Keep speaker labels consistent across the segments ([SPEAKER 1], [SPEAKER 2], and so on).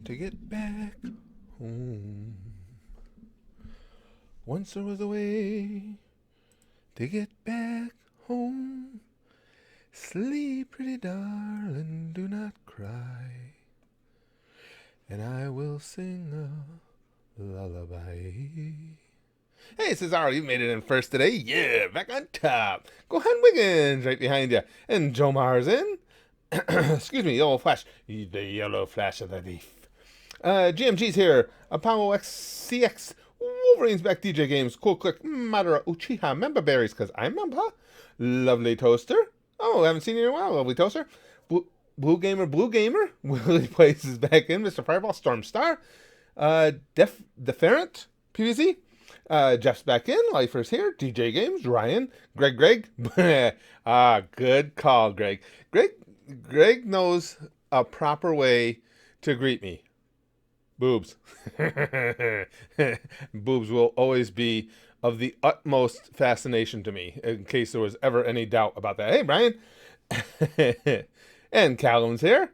[SPEAKER 1] to get back home. Once there was a way to get back home. Sleep, pretty darling, do not cry, and I will sing a lullaby. Hey, Cesaro, you made it in first today. Yeah, back on top. Go ahead, Wiggins, right behind you. And Joe Mars in. Excuse me, yellow flash. The yellow flash of the leaf. GMG's here. Apollo XCX. Wolverine's back. DJ Games. Cool Click. Madara Uchiha. Member Berries, because I'm member. Lovely Toaster. Oh, haven't seen you in a while. Lovely Toaster. Blue Gamer. Willie Plays is back in. Mr. Fireball. Stormstar. Deferent. PVZ. Jeff's back in. Lifer's here. DJ Games. Ryan. Greg. Good call, Greg. Greg knows a proper way to greet me. Boobs. Boobs will always be of the utmost fascination to me, in case there was ever any doubt about that. Hey, Brian. And Callum's here.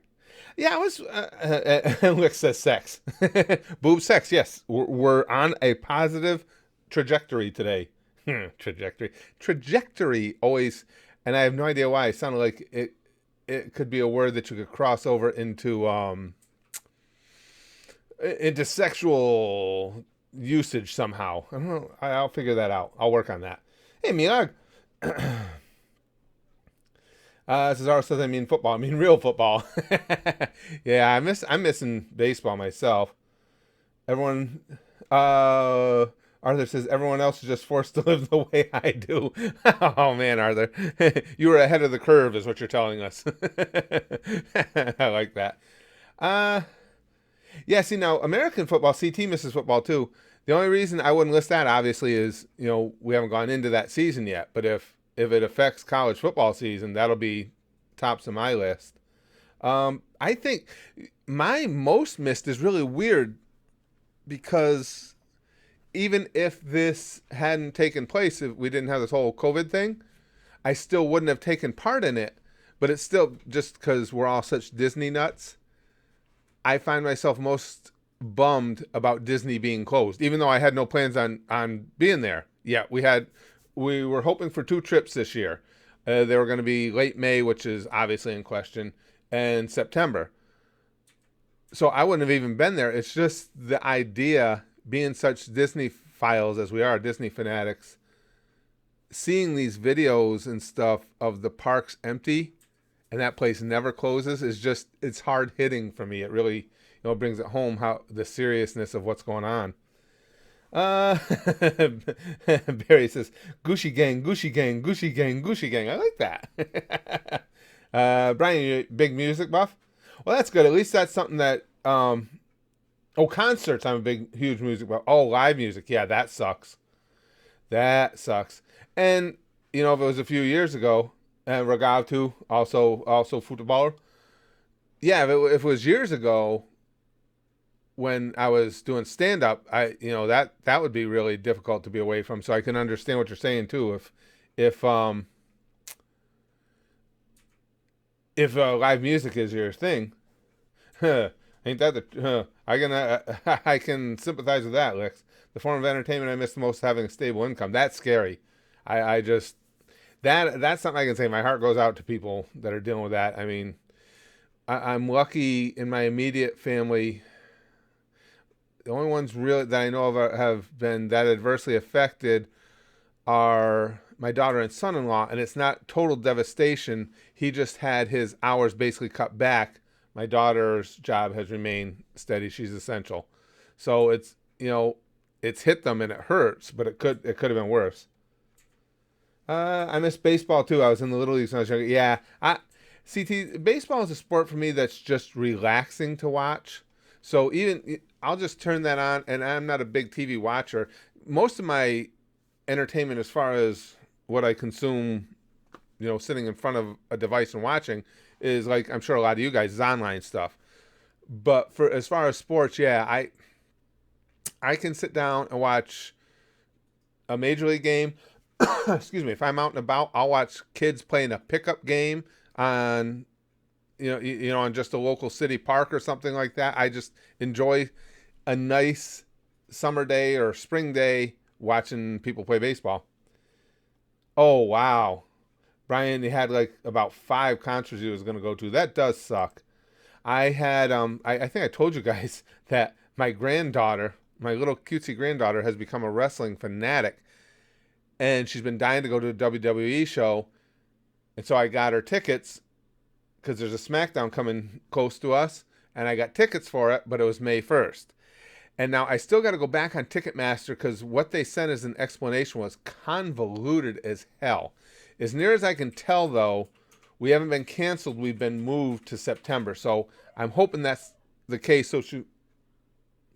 [SPEAKER 1] Yeah, I was. Lick says sex. Boob sex, yes. We're on a positive trajectory today. Trajectory always, and I have no idea why. It sounded like it could be a word that you could cross over into sexual usage somehow. I don't know. I'll figure that out. I'll work on that. Hey, Milag. Cesaro says I mean football. I mean real football. Yeah, I'm missing baseball myself. Everyone. Arthur says everyone else is just forced to live the way I do. Oh man, Arthur, you were ahead of the curve, is what you're telling us. I like that. Yeah. See now, American football, CT misses football too. The only reason I wouldn't list that obviously is we haven't gone into that season yet. But if it affects college football season, that'll be tops of my list. I think my most missed is really weird because even if this hadn't taken place, if we didn't have this whole COVID thing, I still wouldn't have taken part in it. But it's still, just because we're all such Disney nuts, I find myself most bummed about Disney being closed, even though I had no plans on being there. Yeah, we were hoping for 2 trips this year. They were going to be late May, which is obviously in question, and September. So I wouldn't have even been there. It's just the idea, being such Disney files as we are, Disney fanatics, seeing these videos and stuff of the parks empty and that place never closes is just, it's hard hitting for me. It really, brings it home how the seriousness of what's going on. Barry says, Gucci gang, Gucci gang, Gucci gang, Gucci gang. I like that. Brian, you big music buff? Well, that's good. At least that's something that, concerts, I'm a huge music buff. Oh, live music. Yeah, that sucks. That sucks. And, if it was a few years ago, Ragav too, also footballer. Yeah, if it was years ago, when I was doing stand up, that would be really difficult to be away from. So I can understand what you're saying too. If live music is your thing, ain't that I can sympathize with that, Lex. The form of entertainment I miss the most is having a stable income. That's scary. I just that's something I can say. My heart goes out to people that are dealing with that. I mean, I'm lucky in my immediate family. The only ones really that I know of have been that adversely affected are my daughter and son-in-law, and it's not total devastation. He just had his hours basically cut back. My daughter's job has remained steady. She's essential. So it's, it's hit them and it hurts, but it could have been worse. I miss baseball too. I was in the Little Leagues when I was younger. Yeah. Baseball is a sport for me that's just relaxing to watch. So I'll just turn that on, and I'm not a big TV watcher. Most of my entertainment, as far as what I consume, sitting in front of a device and watching, is like, I'm sure a lot of you guys, is online stuff. But for as far as sports, yeah, I can sit down and watch a major league game. Excuse me. If I'm out and about, I'll watch kids playing a pickup game on on just a local city park or something like that. I just enjoy a nice summer day or spring day watching people play baseball. Oh, wow. Brian, he had like about 5 concerts he was going to go to. That does suck. I had, I think I told you guys that my granddaughter, my little cutesy granddaughter, has become a wrestling fanatic. And she's been dying to go to a WWE show. And so I got her tickets because there's a SmackDown coming close to us. And I got tickets for it, but it was May 1st. And now I still got to go back on Ticketmaster because what they sent as an explanation was convoluted as hell. As near as I can tell, though, we haven't been canceled. We've been moved to September. So I'm hoping that's the case. So what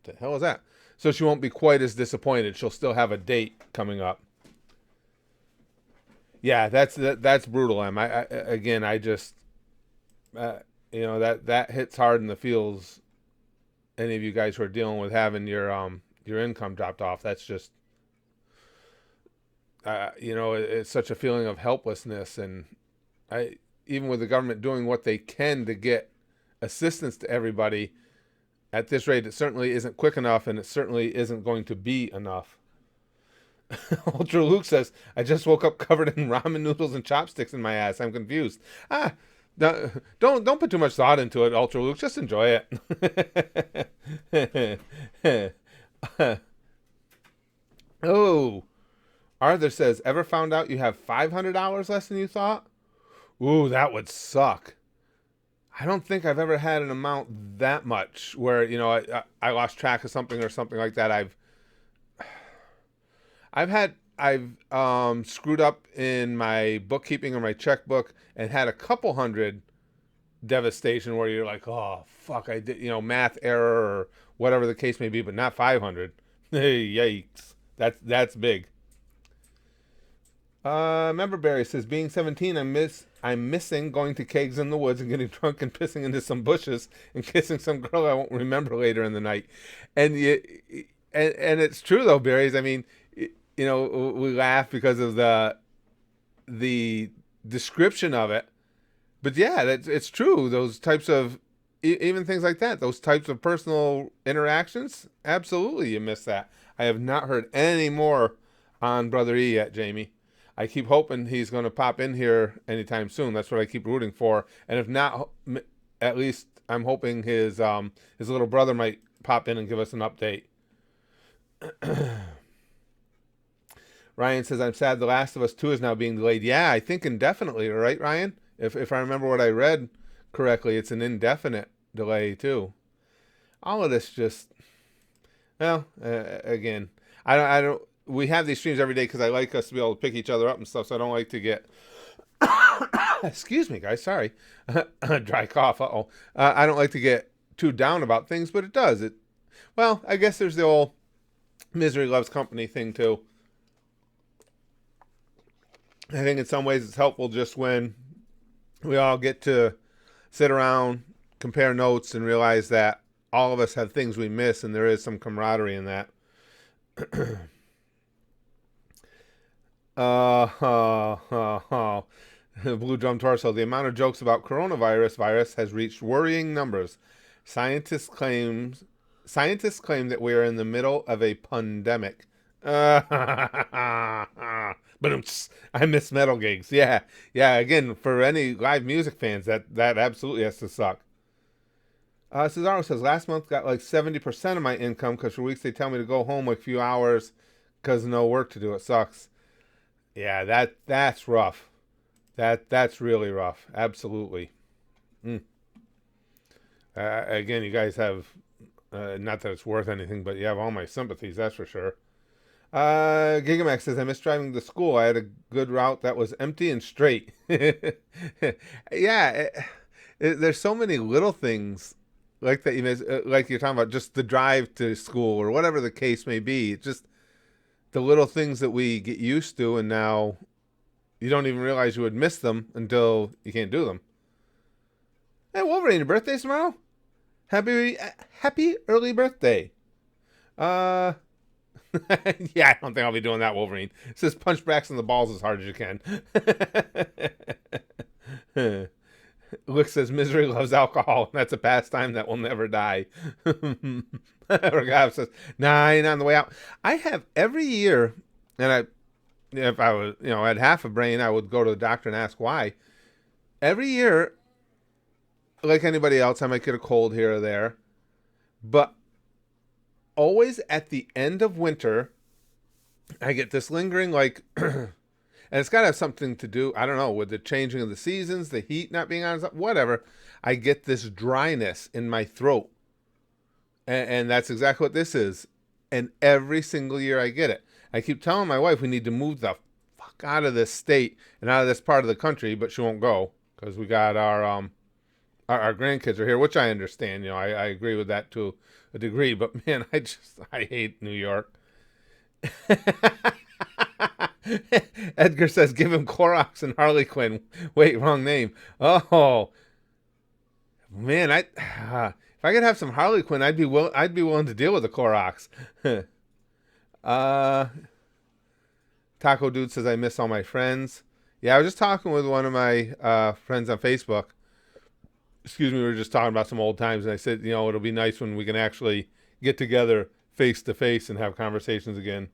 [SPEAKER 1] the hell is that? So she won't be quite as disappointed. She'll still have a date coming up. Yeah, that's brutal, Em. I just, that hits hard in the feels. Any of you guys who are dealing with having your income dropped off, that's just, it's such a feeling of helplessness. And even with the government doing what they can to get assistance to everybody, at this rate, it certainly isn't quick enough, and it certainly isn't going to be enough. Ultra Luke says, I just woke up covered in ramen noodles and chopsticks in my ass. I'm confused. Don't put too much thought into it, Ultra Luke. Just enjoy it. Oh, Arthur says, ever found out you have $500 less than you thought? Ooh, that would suck. I don't think I've ever had an amount that much where, I lost track of something or something like that. I've screwed up in my bookkeeping or my checkbook and had a couple hundred devastation where you're like, oh, fuck, I did, math error or whatever the case may be, but not 500. Yikes. That's big. Member Barry says, being 17, I'm missing going to kegs in the woods and getting drunk and pissing into some bushes and kissing some girl I won't remember later in the night. And it's true though, Barry. I mean, we laugh because of the description of it, but yeah, it's true. Those types of even things like that, those types of personal interactions, absolutely, you miss that. I have not heard any more on Brother E yet, Jamie. I keep hoping he's going to pop in here anytime soon. That's what I keep rooting for. And if not, at least I'm hoping his little brother might pop in and give us an update. Ryan says, I'm sad The Last of Us 2 is now being delayed. Yeah, I think indefinitely, right, Ryan? If I remember what I read correctly, it's an indefinite delay, too. All of this just, well, again, I don't, we have these streams every day because I like us to be able to pick each other up and stuff, so I don't like to get, excuse me, guys, sorry, dry cough, I don't like to get too down about things, but it does. Well, I guess there's the old misery loves company thing, too. I think in some ways it's helpful just when we all get to sit around, compare notes, and realize that all of us have things we miss, and there is some camaraderie in that. Blue Drum Torso. The amount of jokes about coronavirus has reached worrying numbers. Scientists claim that we are in the middle of a pandemic. But I miss metal gigs. Yeah. Again, for any live music fans, that absolutely has to suck. Cesaro says, last month got like 70% of my income because for weeks they tell me to go home like a few hours because no work to do. It sucks. Yeah, that's rough. That's really rough. Absolutely. Again, you guys have, not that it's worth anything, but you have all my sympathies, that's for sure. Gigamax says, I miss driving to school. I had a good route that was empty and straight. Yeah, there's so many little things like that, like you're talking about, just the drive to school or whatever the case may be. It's just the little things that we get used to, and now you don't even realize you would miss them until you can't do them. Hey, Wolverine, your birthday's tomorrow? Happy early birthday. Yeah, I don't think I'll be doing that, Wolverine. It says punch Brax in the balls as hard as you can. Lick says misery loves alcohol, and that's a pastime that will never die. Ragav says, nah, I ain't on the way out. I have every year, and if I was, had half a brain, I would go to the doctor and ask why. Every year, like anybody else, I might get a cold here or there, but always at the end of winter, I get this lingering, like, and it's got to have something to do, I don't know, with the changing of the seasons, the heat not being on, whatever. I get this dryness in my throat. And that's exactly what this is. And every single year I get it. I keep telling my wife we need to move the fuck out of this state and out of this part of the country, but she won't go because we got our grandkids are here, which I understand. I agree with that to a degree, but man, I hate New York. Edgar says, give him Clorox and Harley Quinn. Wait, wrong name. Oh, man, if I could have some Harley Quinn, I'd be willing to deal with the Clorox. Taco Dude says, I miss all my friends. Yeah, I was just talking with one of my friends on Facebook. Excuse me, we were just talking about some old times, and I said, it'll be nice when we can actually get together face to face and have conversations again.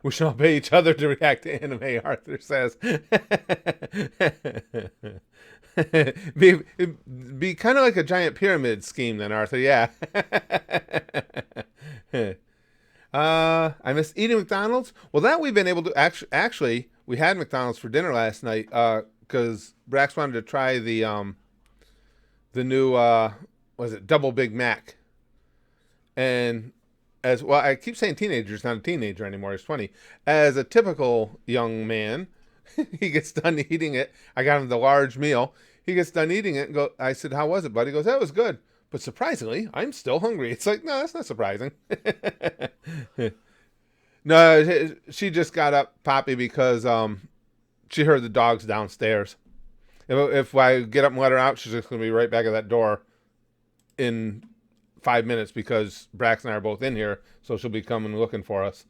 [SPEAKER 1] We shall pay each other to react to anime, Arthur says. be kind of like a giant pyramid scheme then, Arthur. Yeah. I miss eating McDonald's. Well, that we've been able to actually we had McDonald's for dinner last night because Brax wanted to try the new was it Double Big Mac, and as well, I keep saying teenager. He's not a teenager anymore. He's 20. As a typical young man, he gets done eating it. I got him the large meal. He gets done eating it and I said, how was it, buddy? He goes, that was good. But surprisingly, I'm still hungry. It's like, no, that's not surprising. No, she just got up, Poppy, because she heard the dogs downstairs. If I get up and let her out, she's just going to be right back at that door in 5 minutes because Brax and I are both in here, so she'll be coming looking for us.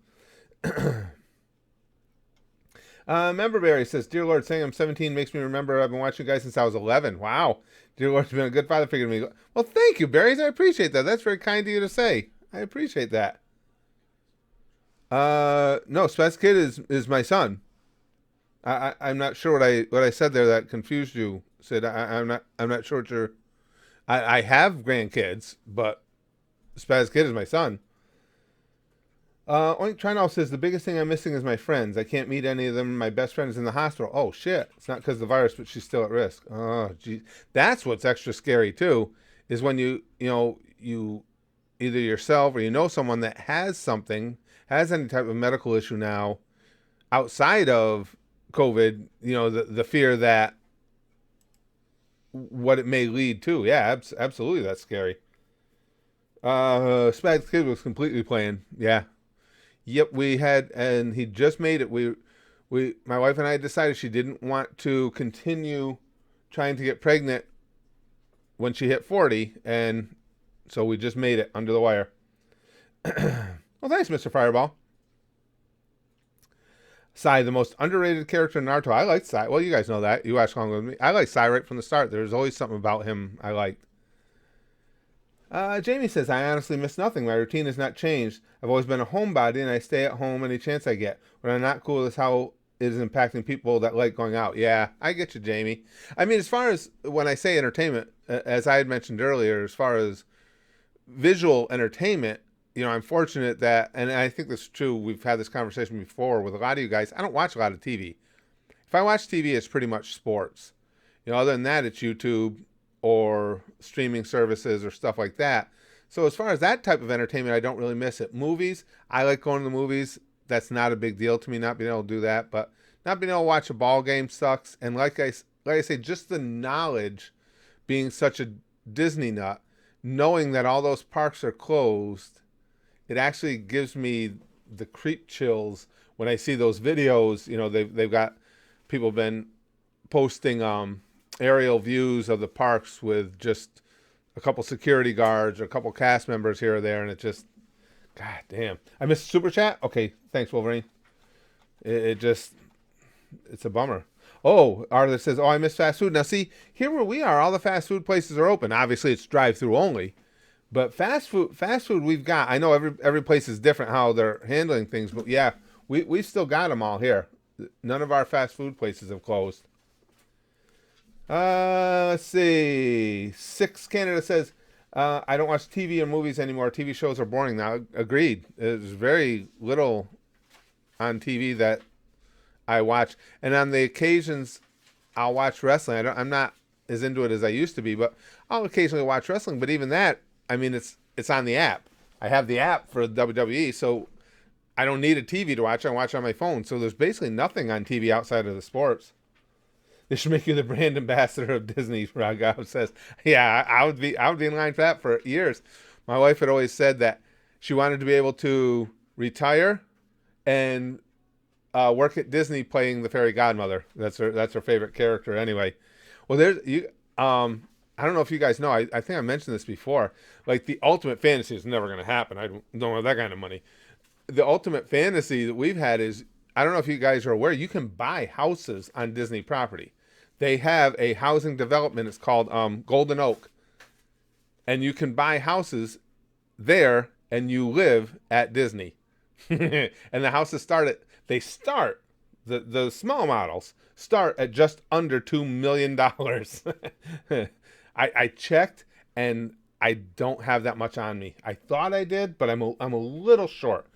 [SPEAKER 1] Memberberry says, Dear Lord, saying I'm 17 makes me remember I've been watching you guys since I was 11. Wow. Dear Lord's been a good father figure to me. Well, thank you, Berries. I appreciate that. That's very kind of you to say. I appreciate that. No, Spaz Kid is my son. I'm not sure what I said there that confused you, Sid. I'm not sure what you're... I have grandkids, but Spaz Kid is my son. Trinal says, the biggest thing I'm missing is my friends. I can't meet any of them. My best friend is in the hospital. Oh, shit. It's not because of the virus, but she's still at risk. Oh, geez. That's what's extra scary, too, is when you either yourself or someone that has any type of medical issue now outside of COVID, the fear that what it may lead to. Yeah, absolutely. That's scary. Spag's Kid was completely playing. Yeah. Yep, we had, and he just made it. My wife and I decided she didn't want to continue trying to get pregnant when she hit 40, and so we just made it under the wire. Well, thanks, Mr. Fireball. Sai, the most underrated character in Naruto. I like Sai. Well, you guys know that. You watched along with me. I like Sai right from the start. There's always something about him I liked. Jamie says, I honestly miss nothing. My routine has not changed. I've always been a homebody, and I stay at home any chance I get. What I'm not cool is how it is impacting people that like going out. Yeah, I get you, Jamie. I mean, as far as when I say entertainment, as I had mentioned earlier, as far as visual entertainment, I'm fortunate that, and I think this is true, we've had this conversation before with a lot of you guys, I don't watch a lot of TV. If I watch TV, it's pretty much sports. Other than that, it's YouTube or streaming services or stuff like that. So as far as that type of entertainment, I don't really miss it. Movies, I like going to the movies. That's not a big deal to me, not being able to do that. But not being able to watch a ball game sucks. And like I say, just the knowledge, being such a Disney nut, knowing that all those parks are closed, it actually gives me the creep chills when I see those videos. They've got people been posting aerial views of the parks with just a couple security guards or a couple cast members here or there, and it just, god damn. I missed super chat. Okay, thanks, Wolverine. It's a bummer. Oh, Arthur says, "Oh, I miss fast food." Now, see, here where we are, all the fast food places are open. Obviously, it's drive-through only, but fast food, we've got. I know every place is different how they're handling things, but yeah, we still got them all here. None of our fast food places have closed. Let's see. Six Canada says, "I don't watch TV or movies anymore. TV shows are boring now." Agreed. There's very little on TV that I watch, and on the occasions I'll watch wrestling. I'm not as into it as I used to be, but I'll occasionally watch wrestling. But even that, I mean, it's on the app. I have the app for WWE, so I don't need a TV to watch. I watch on my phone. So there's basically nothing on TV outside of the sports. They should make you the brand ambassador of Disney. Raghav says, "Yeah, I would be in line for that for years." My wife had always said that she wanted to be able to retire and work at Disney playing the fairy godmother. That's her favorite character anyway. Well, there's you. I don't know if you guys know. I think I mentioned this before. Like the ultimate fantasy is never going to happen. I don't have that kind of money. The ultimate fantasy that we've had is, I don't know if you guys are aware, you can buy houses on Disney property. They have a housing development. It's called Golden Oak, and you can buy houses there, and you live at Disney. And the houses start the small models start at just under $2 million. I checked, and I don't have that much on me. I thought I did, but I'm a little short.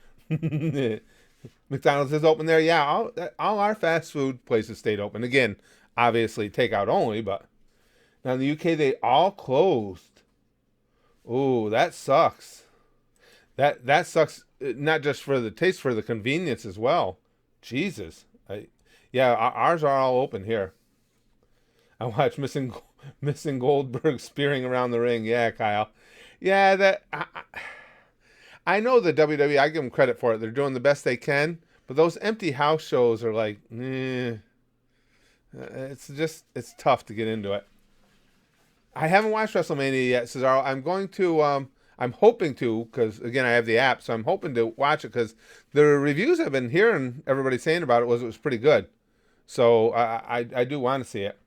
[SPEAKER 1] McDonald's is open there. Yeah, all our fast food places stayed open. Again, obviously takeout only, but now in the UK they all closed. Ooh, that sucks. That sucks. Not just for the taste, for the convenience as well. Jesus. Yeah, ours are all open here. I watched missing Goldberg spearing around the ring. Yeah, Kyle. Yeah, I know the WWE. I give them credit for it. They're doing the best they can. But those empty house shows are like, it's tough to get into it. I haven't watched WrestleMania yet, Cesaro. I'm hoping to, because again I have the app, so I'm hoping to watch it because the reviews I've been hearing everybody saying about it was pretty good. So I do want to see it.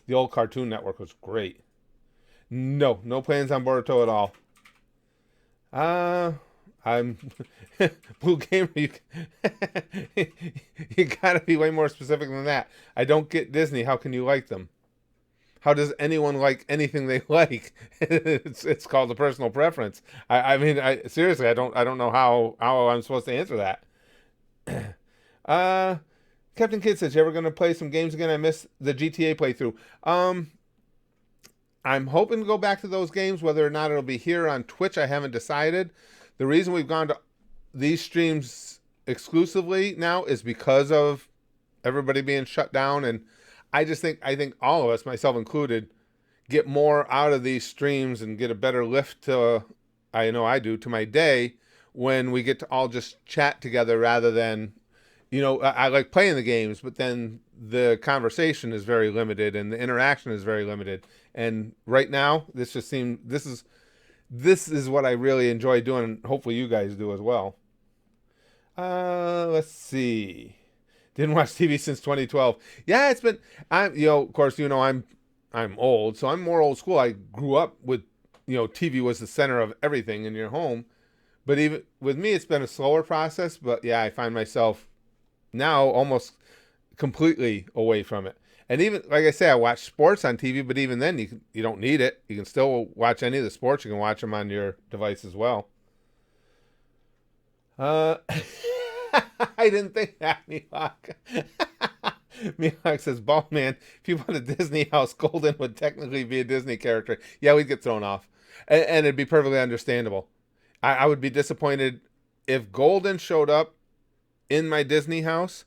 [SPEAKER 1] The old Cartoon Network was great. No plans on Boruto at all. I'm Blue Gamer. You gotta be way more specific than that. I don't get Disney. How can you like them? How does anyone like anything they like? It's called a personal preference. I mean, seriously, I don't know how I'm supposed to answer that. uh, Captain Kid says, "You ever gonna play some games again? I missed the GTA playthrough." I'm hoping to go back to those games. Whether or not it'll be here on Twitch, I haven't decided. The reason we've gone to these streams exclusively now is because of everybody being shut down, and I think all of us, myself included, get more out of these streams and get a better lift to, I know I do, to my day when we get to all just chat together rather than, I like playing the games, but then the conversation is very limited and the interaction is very limited. And right now, this is what I really enjoy doing, and hopefully you guys do as well. Let's see. Didn't watch TV since 2012. Yeah, it's been. Of course, I'm old, so I'm more old school. I grew up with, TV was the center of everything in your home. But even with me, it's been a slower process. But yeah, I find myself now almost completely away from it. And even, like I say, I watch sports on TV, but even then, you don't need it. You can still watch any of the sports. You can watch them on your device as well. I didn't think that, Mihawk. Mihawk says, "Ball man, if you bought a Disney house, Golden would technically be a Disney character." Yeah, we'd get thrown off. And it'd be perfectly understandable. I would be disappointed if Golden showed up in my Disney house.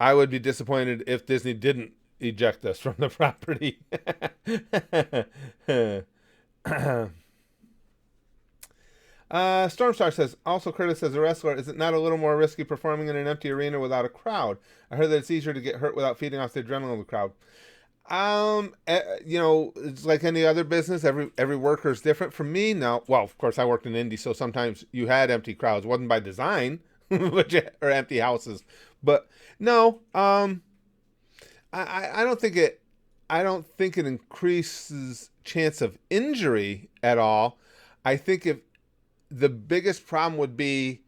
[SPEAKER 1] I would be disappointed if Disney didn't eject us from the property. Stormstar says, "Also, Curtis, as a wrestler, is it not a little more risky performing in an empty arena without a crowd? I heard that it's easier to get hurt without feeding off the adrenaline of the crowd." It's like any other business. Every worker is different. For me, no. Well, of course, I worked in indie, so sometimes you had empty crowds. It wasn't by design, or empty houses. But no, I don't think it. I don't think it increases chance of injury at all. I think if the biggest problem would be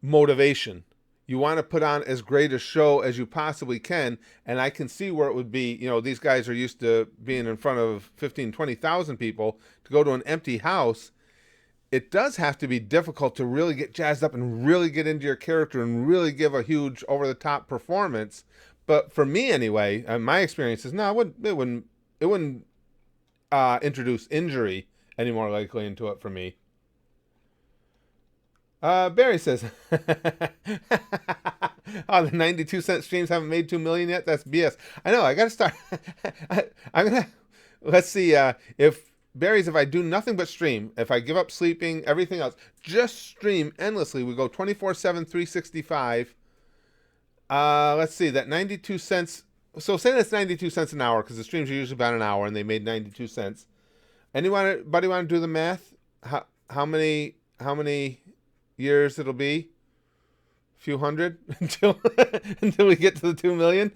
[SPEAKER 1] motivation. You want to put on as great a show as you possibly can, and I can see where it would be, these guys are used to being in front of 15, 20,000 people. To go to an empty house, it does have to be difficult to really get jazzed up and really get into your character and really give a huge over-the-top performance. But for me anyway, my experience is, no, it wouldn't introduce injury any more likely into it for me. Barry says, "Oh, the 92-cent streams haven't made 2 million yet. That's BS." I know. I gotta start. I'm gonna. Let's see. If Barry's, if I do nothing but stream, if I give up sleeping, everything else, just stream endlessly. We go 24/7, 365. Let's see. That 92 cents. So say that's 92 cents an hour because the streams are usually about an hour, and they made 92 cents. Anybody want to do the math? How many years it'll be? A few hundred until we get to the 2 million.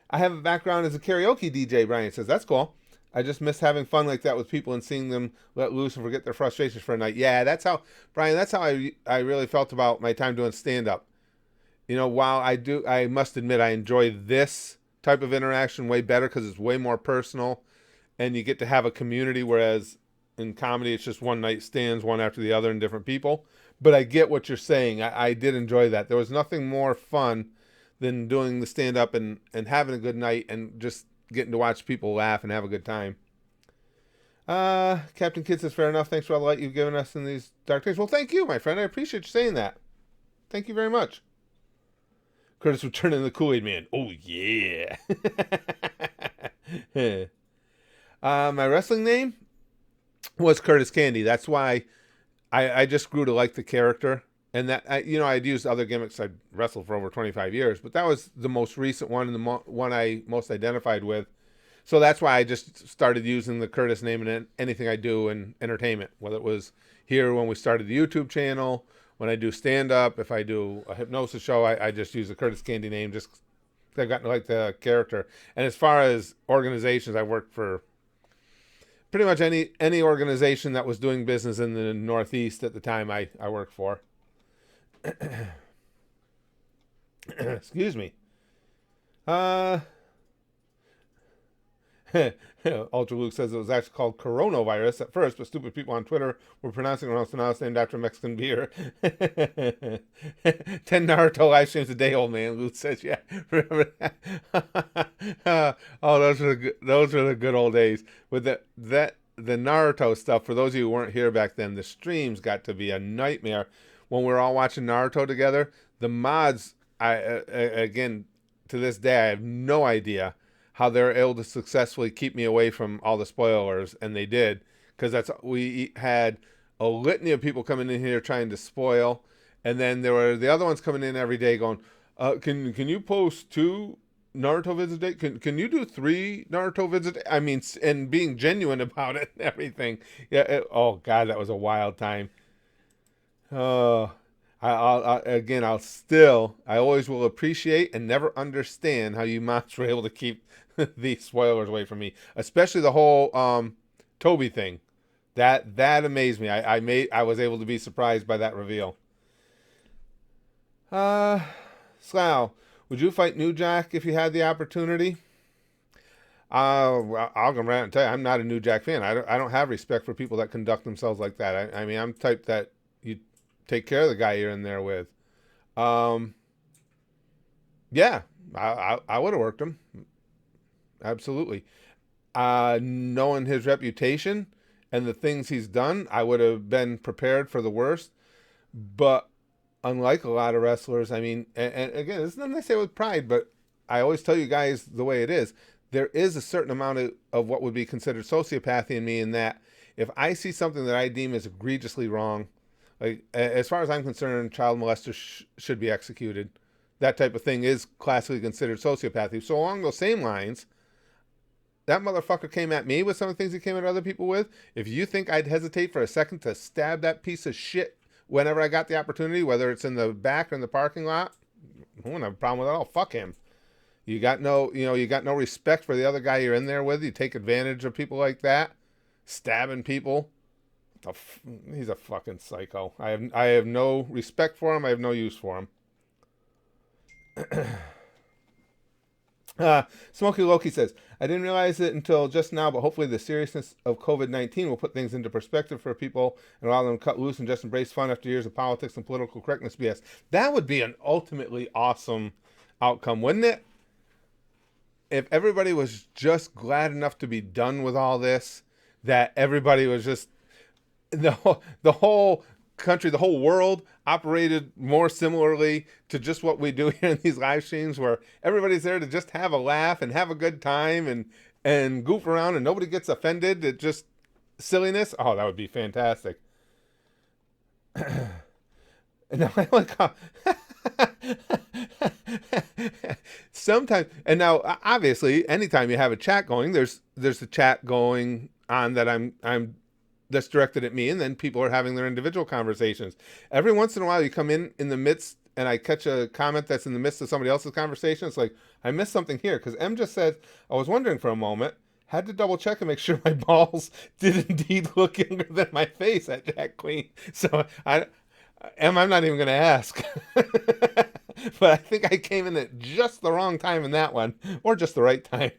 [SPEAKER 1] I have a background as a karaoke DJ, Brian says. That's cool. I just miss having fun like that with people and seeing them let loose and forget their frustrations for a night. Yeah, that's how, Brian, that's how I really felt about my time doing stand-up. While I must admit I enjoy this type of interaction way better because it's way more personal and you get to have a community, whereas in comedy it's just one night stands, one after the other, and different people. But I get what you're saying. I did enjoy that. There was nothing more fun than doing the stand-up and having a good night and just getting to watch people laugh and have a good time. Captain Kid says, fair enough. Thanks for all the light you've given us in these dark days. Well, thank you, my friend. I appreciate you saying that. Thank you very much. Curtis returning the Kool-Aid Man. Oh, yeah. My wrestling name was Curtis Candy. That's why I just grew to like the character. And that, I'd used other gimmicks. I'd wrestled for over 25 years, but that was the most recent one and the one I most identified with. So that's why I just started using the Curtis name in anything I do in entertainment, whether it was here when we started the YouTube channel, when I do stand-up, if I do a hypnosis show, I just use the Curtis Candy name just because I've gotten to like the character. And as far as organizations, I worked for pretty much any organization that was doing business in the Northeast at the time I worked for. Excuse me. Ultra Luke says it was actually called coronavirus at first, but stupid people on Twitter were pronouncing it wrong, so now it's named after a Mexican beer. 10 Naruto live streams a day, old man. Luke says, yeah. Remember that? Oh, those were the good old days. With the Naruto stuff, for those of you who weren't here back then, the streams got to be a nightmare. When we were all watching Naruto together, the mods, again, to this day, I have no idea how they're able to successfully keep me away from all the spoilers, and they did, because we had a litany of people coming in here trying to spoil, and then there were the other ones coming in every day going, can you post 2 Naruto vids a day? Can you do 3 Naruto vids a day? I mean, and being genuine about it and everything. Yeah. Oh God, that was a wild time. I always will appreciate and never understand how you mods were able to keep these spoilers away from me, especially the whole Toby thing. That amazed me. I was able to be surprised by that reveal. Slough, would you fight New Jack if you had the opportunity? I'll go around and tell you, I'm not a New Jack fan. I don't have respect for people that conduct themselves like that. I mean, I'm the type that you take care of the guy you're in there with. Yeah, I would have worked him. Absolutely. Knowing his reputation and the things he's done, I would have been prepared for the worst. But unlike a lot of wrestlers, I mean, and again, it's nothing I say with pride, but I always tell you guys the way it is. There is a certain amount of what would be considered sociopathy in me, in that if I see something that I deem as egregiously wrong, like, as far as I'm concerned, child molesters should be executed. That type of thing is classically considered sociopathy. So along those same lines, that motherfucker came at me with some of the things he came at other people with. If you think I'd hesitate for a second to stab that piece of shit whenever I got the opportunity, whether it's in the back or in the parking lot. I wouldn't have a problem with it all. Fuck him. You got no respect for the other guy you're in there with. You take advantage of people like that, stabbing people. He's a fucking psycho. I have no respect for him. I have no use for him. Smokey Loki says, I didn't realize it until just now, but hopefully the seriousness of COVID-19 will put things into perspective for people and allow them to cut loose and just embrace fun after years of politics and political correctness BS. That would be an ultimately awesome outcome, wouldn't it? If everybody was just glad enough to be done with all this, that everybody was just, the whole country, the whole world operated more similarly to just what we do here in these live streams, where everybody's there to just have a laugh and have a good time and goof around and nobody gets offended at just silliness. Oh, that would be fantastic. Now I like how sometimes, and now obviously anytime you have a chat going, there's a chat going on that I'm that's directed at me, and then people are having their individual conversations. Every once in a while you come in the midst and I catch a comment that's in the midst of somebody else's conversation. It's like, I missed something here, because M just said, I was wondering for a moment, had to double check and make sure my balls did indeed look younger than my face at Jack Queen. So I'm not even going to ask. But I think I came in at just the wrong time in that one, or just the right time.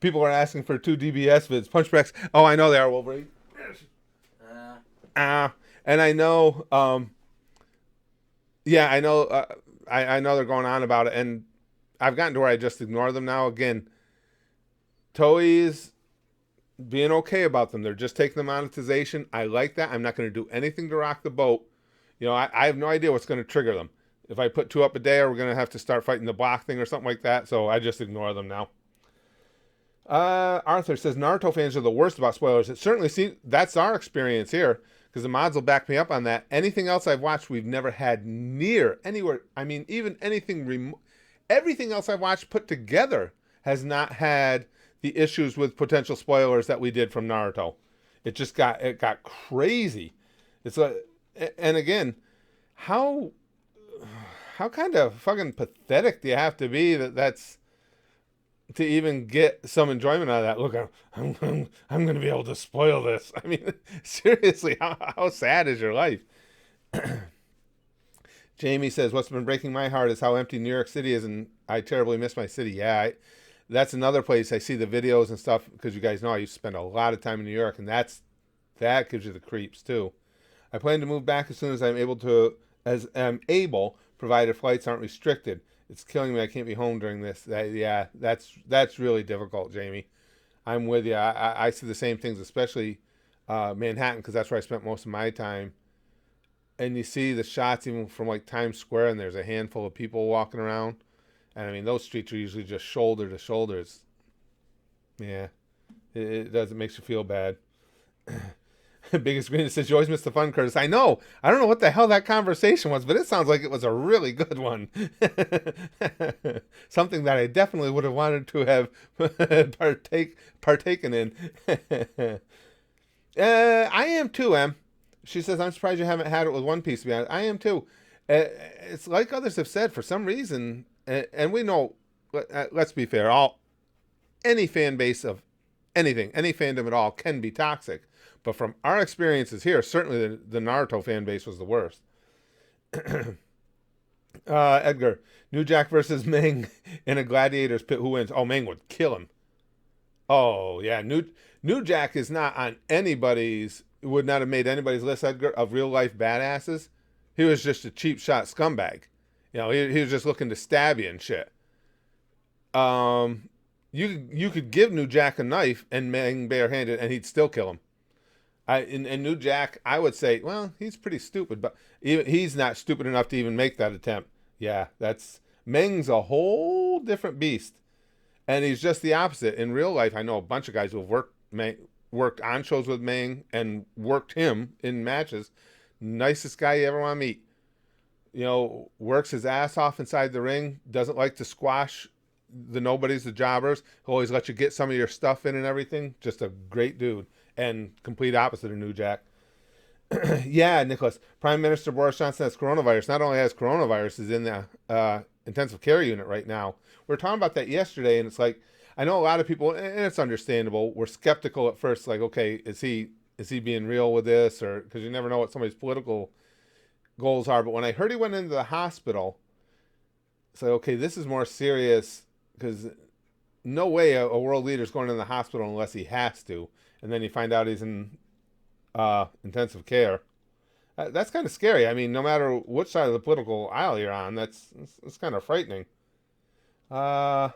[SPEAKER 1] People are asking for 2 DBS vids. Punchbacks. Oh, I know they are, Wolverine. And I know, yeah, I know, I know they're going on about it, and I've gotten to where I just ignore them now. Again, Toei's being okay about them. They're just taking the monetization. I like that. I'm not going to do anything to rock the boat. You know, I have no idea what's going to trigger them. If I put 2 up a day, we're going to have to start fighting the block thing or something like that, so I just ignore them now. Arthur says, Naruto fans are the worst about spoilers. It certainly seems that's our experience here, because the mods will back me up on that. Anything else I've watched, we've never had near anywhere. I mean, even anything everything else I've watched put together has not had the issues with potential spoilers that we did from Naruto. It got crazy. It's and again, how kind of fucking pathetic do you have to be that's to even get some enjoyment out of that? Look, I'm going to be able to spoil this. I mean, seriously, how sad is your life? Jamie says, what's been breaking my heart is how empty New York City is, and I terribly miss my city. Yeah, that's another place I see the videos and stuff, because you guys know I used to spend a lot of time in New York, and that gives you the creeps too. I plan to move back as soon as I'm able, provided flights aren't restricted. It's killing me. I can't be home during this. That's really difficult, Jamie. I'm with you. I see the same things, especially Manhattan, because that's where I spent most of my time. And you see the shots even from like Times Square, and there's a handful of people walking around. And I mean, those streets are usually just shoulder to shoulders. Yeah, it does. It makes you feel bad. Biggest Green says, you always miss the fun, Curtis. I know. I don't know what the hell that conversation was, but it sounds like it was a really good one. Something that I definitely would have wanted to have partaken in. I am too, Em. She says, I'm surprised you haven't had it with One Piece, to be honest. I am too. It's like others have said, for some reason, and we know, let's be fair, any fan base of anything, any fandom at all can be toxic. But from our experiences here, certainly the Naruto fan base was the worst. Edgar, New Jack versus Meng in a gladiator's pit. Who wins? Oh, Meng would kill him. Oh, yeah. New Jack is not on would not have made anybody's list, Edgar, of real life badasses. He was just a cheap shot scumbag. You know, he was just looking to stab you and shit. You could give New Jack a knife and Meng barehanded, and he'd still kill him. And New Jack, I would say, well, he's pretty stupid, but he's not stupid enough to even make that attempt. Yeah, Meng's a whole different beast, and he's just the opposite. In real life, I know a bunch of guys who have worked on shows with Meng and worked him in matches. Nicest guy you ever want to meet. You know, works his ass off inside the ring, doesn't like to squash the nobodies, the jobbers. He'll always let you get some of your stuff in and everything. Just a great dude. and complete opposite of New Jack. Yeah, Nicholas. Prime Minister Boris Johnson has coronavirus. Not only has coronavirus, is in the intensive care unit right now. We were talking about that yesterday, and it's like, I know a lot of people, and it's understandable, were skeptical at first, like, okay, is he being real with this? Or because you never know what somebody's political goals are. But when I heard he went into the hospital, it's like, okay, this is more serious, because no way a world leader is going into the hospital unless he has to. And then you find out he's in intensive care. That's kind of scary. I mean, no matter which side of the political aisle you're on, that's kind of frightening. Gimster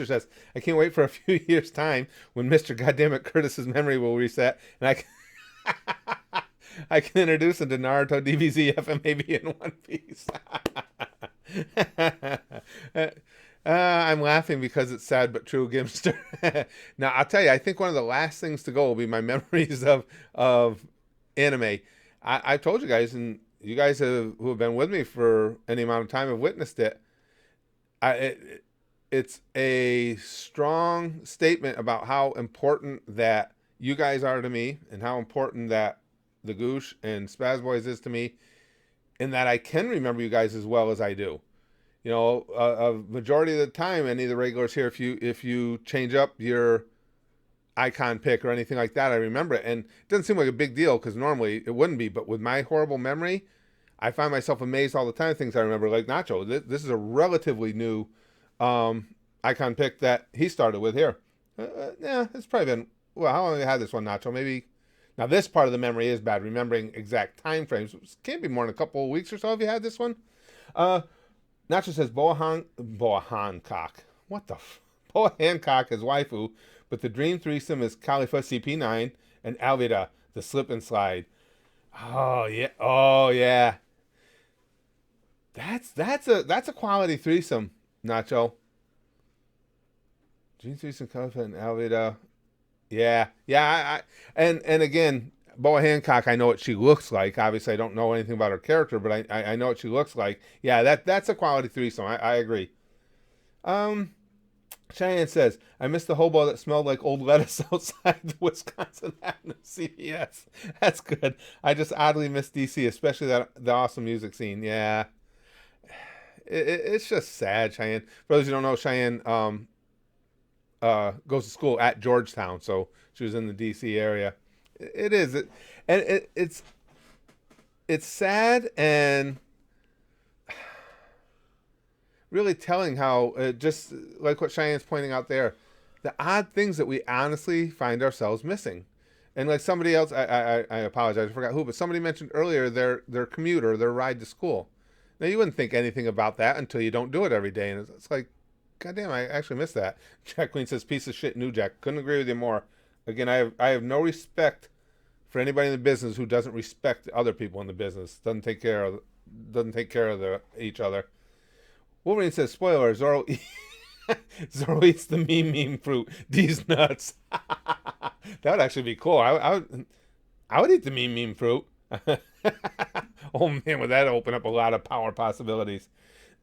[SPEAKER 1] says, I can't wait for a few years' time when Mr. Goddammit Curtis's memory will reset, and I can introduce him to Naruto, DBZ, FMAB, and One Piece. I'm laughing because it's sad but true, Gimster. Now, I'll tell you, I think one of the last things to go will be my memories of anime. I've told you guys, and you guys who have been with me for any amount of time have witnessed it. It's a strong statement about how important that you guys are to me, and how important that the Goosh and Spaz Boys is to me, and that I can remember you guys as well as I do. You know, a majority of the time, any of the regulars here, if you change up your icon pick or anything like that, I remember it. And it doesn't seem like a big deal, because normally it wouldn't be. But with my horrible memory, I find myself amazed all the time. Things I remember, like Nacho. This is a relatively new icon pick that he started with here. Yeah, it's probably been, well, how long have you had this one, Nacho? Maybe. Now, this part of the memory is bad, remembering exact time frames. It can't be more than a couple of weeks or so. Have you had this one? Nacho says Boa Hancock. What the Boa Hancock is waifu, but the dream threesome is Khalifa CP9 and Alvida, the slip and slide. Oh yeah. Oh yeah. That's a quality threesome, Nacho. Dream threesome, Khalifa and Alvida. Yeah. And again, Boa Hancock, I know what she looks like. Obviously, I don't know anything about her character, but I know what she looks like. Yeah, that's a quality threesome. I agree. Cheyenne says, I missed the hobo that smelled like old lettuce outside the Wisconsin Avenue CVS. That's good. I just oddly missed DC, especially the awesome music scene. Yeah. It's just sad, Cheyenne. For those who don't know, Cheyenne goes to school at Georgetown, so she was in the DC area. It is, it's sad, and really telling how, just like what Cheyenne's pointing out there, the odd things that we honestly find ourselves missing. And like somebody else, I apologize, I forgot who, but somebody mentioned earlier their commute or their ride to school. Now, you wouldn't think anything about that until you don't do it every day, and it's like, goddamn, I actually missed that. Jack Queen says, piece of shit, New Jack. Couldn't agree with you more. Again, I have no respect for anybody in the business who doesn't respect other people in the business. Doesn't take care of each other. Wolverine says, spoiler, Zoro eats the meme fruit. These nuts. That would actually be cool. I would eat the meme fruit. Oh man, would that open up a lot of power possibilities.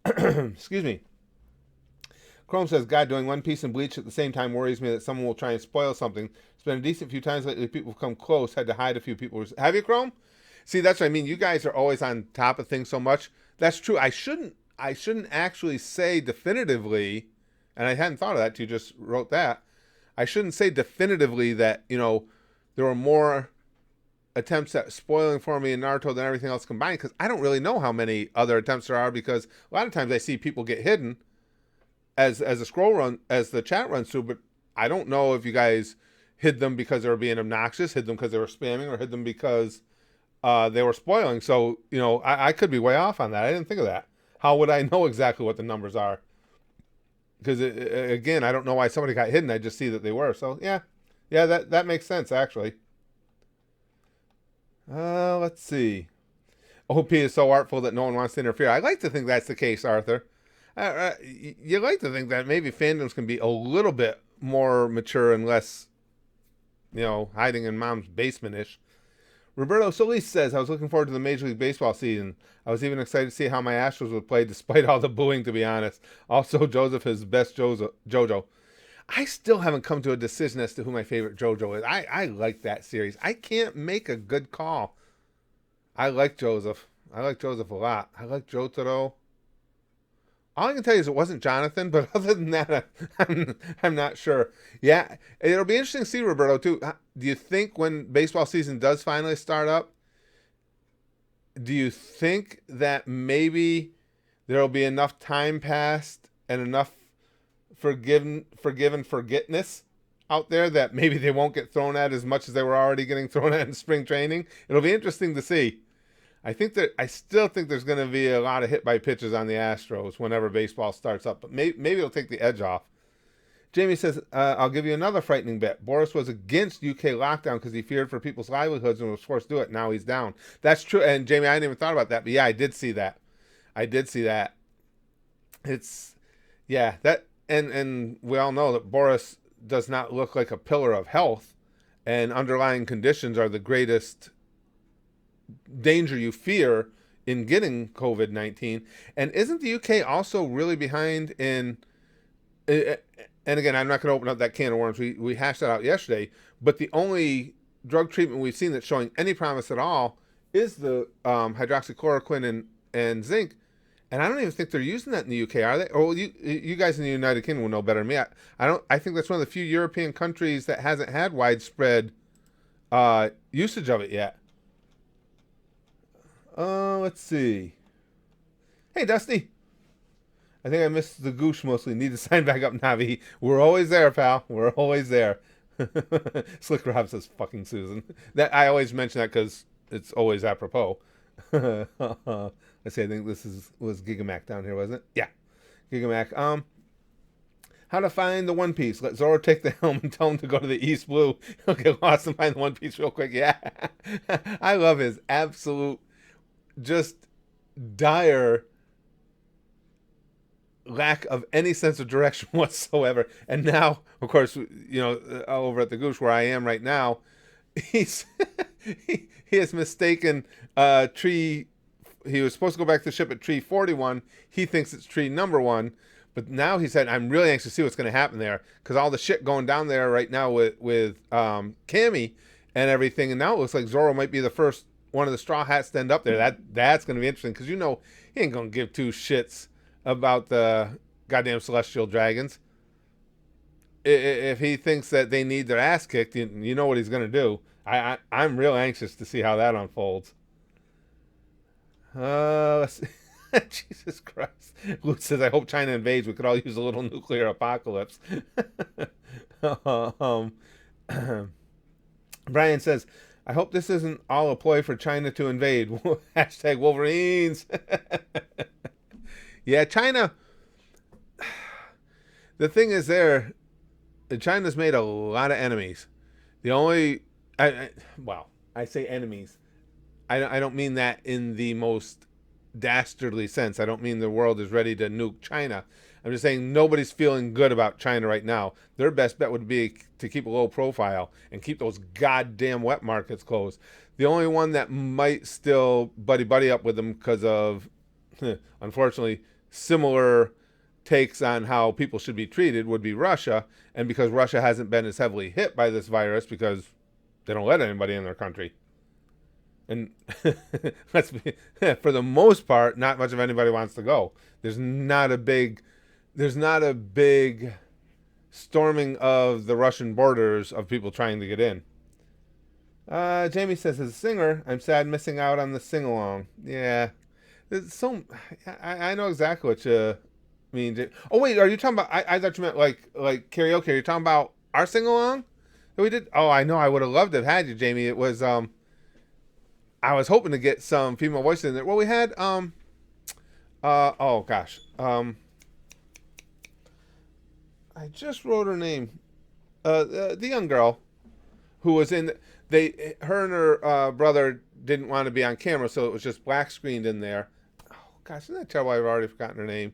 [SPEAKER 1] Excuse me. Chrome says, God, doing One Piece and Bleach at the same time worries me that someone will try and spoil something. It's been a decent few times lately. People have come close, had to hide a few people. Have you, Chrome? See, that's what I mean. You guys are always on top of things so much. That's true. I shouldn't actually say definitively, and I hadn't thought of that till you just wrote that. I shouldn't say definitively that, there were more attempts at spoiling for me in Naruto than everything else combined, because I don't really know how many other attempts there are, because a lot of times I see people get hidden as the chat runs through, but I don't know if you guys hid them because they were being obnoxious, hid them because they were spamming, or hid them because they were spoiling. So, I could be way off on that. I didn't think of that. How would I know exactly what the numbers are? Because, again, I don't know why somebody got hidden. I just see that they were. So, yeah, that makes sense, actually. Let's see. OP is so artful that no one wants to interfere. I like to think that's the case, Arthur. You like to think that maybe fandoms can be a little bit more mature and less, hiding in mom's basement-ish. Roberto Solis says, I was looking forward to the Major League Baseball season. I was even excited to see how my Astros would play despite all the booing, to be honest. Also, Joseph is best JoJo. I still haven't come to a decision as to who my favorite JoJo is. I like that series. I can't make a good call. I like Joseph. I like Joseph a lot. I like Jotaro. All I can tell you is it wasn't Jonathan, but other than that, I'm not sure. Yeah, it'll be interesting to see, Roberto, too. Do you think when baseball season does finally start up, do you think that maybe there'll be enough time passed and enough forgiven forgetness out there that maybe they won't get thrown at as much as they were already getting thrown at in spring training? It'll be interesting to see. I still think there's going to be a lot of hit by pitches on the Astros whenever baseball starts up, but maybe it'll take the edge off. Jamie says, I'll give you another frightening bet. Boris was against UK lockdown because he feared for people's livelihoods and was forced to do it. Now he's down. That's true. And Jamie, I hadn't even thought about that, but yeah, I did see that. It's, yeah, that, and we all know that Boris does not look like a pillar of health, and underlying conditions are the greatest danger you fear in getting COVID-19. And isn't the UK also really behind in, and again, I'm not going to open up that can of worms. We hashed that out yesterday, but the only drug treatment we've seen that's showing any promise at all is the hydroxychloroquine and zinc. And I don't even think they're using that in the UK, are they? Oh, you guys in the United Kingdom will know better than me. I think that's one of the few European countries that hasn't had widespread usage of it yet. Let's see. Hey, Dusty. I think I missed the goosh mostly. Need to sign back up, Navi. We're always there, pal. We're always there. Slick Rob says, fucking Susan. That I always mention that because it's always apropos. Let's see, I think this was Gigamac down here, wasn't it? Yeah. Gigamac. How to find the One Piece. Let Zoro take the helm and tell him to go to the East Blue. He'll get lost and find the One Piece real quick. Yeah. I love his absolute, just dire lack of any sense of direction whatsoever. And now, of course, over at the Goosh where I am right now, he has mistaken tree. He was supposed to go back to the ship at tree 41. He thinks it's tree number 1. But now he said, I'm really anxious to see what's going to happen there, because all the shit going down there right now with Cammy and everything. And now it looks like Zoro might be the first one of the Straw Hats to end up there. That's going to be interesting, because he ain't going to give two shits about the goddamn celestial dragons. If he thinks that they need their ass kicked, you know what he's going to do. I'm real anxious to see how that unfolds. Let's see. Jesus Christ. Luke says, I hope China invades. We could all use a little nuclear apocalypse. Brian says, I hope this isn't all a ploy for China to invade. Hashtag Wolverines. Yeah, China. The thing is China's made a lot of enemies. The only, I say enemies. I don't mean that in the most dastardly sense. I don't mean the world is ready to nuke China. I'm just saying nobody's feeling good about China right now. Their best bet would be to keep a low profile and keep those goddamn wet markets closed. The only one that might still buddy up with them because of, unfortunately, similar takes on how people should be treated would be Russia. And because Russia hasn't been as heavily hit by this virus because they don't let anybody in their country. And let's be, for the most part, not much of anybody wants to go. There's not a big storming of the Russian borders of people trying to get in. Jamie says, as a singer, I'm sad missing out on the sing-along. Yeah. I know exactly what you mean. Oh, wait, are you talking about, I thought you meant like karaoke. Are you talking about our sing-along that we did? Oh, I know. I would have loved to have had you, Jamie. It was, I was hoping to get some female voices in there. Well, we had, oh gosh. I just wrote her name. The young girl who was in, her and her brother didn't want to be on camera, so it was just black screened in there. Oh gosh, isn't that terrible? I've already forgotten her name.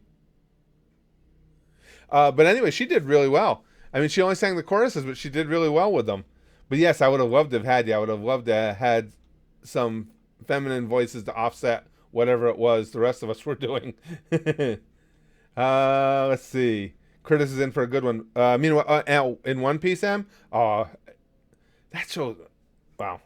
[SPEAKER 1] But anyway, she did really well. I mean, she only sang the choruses, but she did really well with them. But yes, I would have loved to have had you. I would have loved to have had some feminine voices to offset whatever it was the rest of us were doing. Let's see. Curtis is in for a good one. Meanwhile, in One Piece, that show, wow.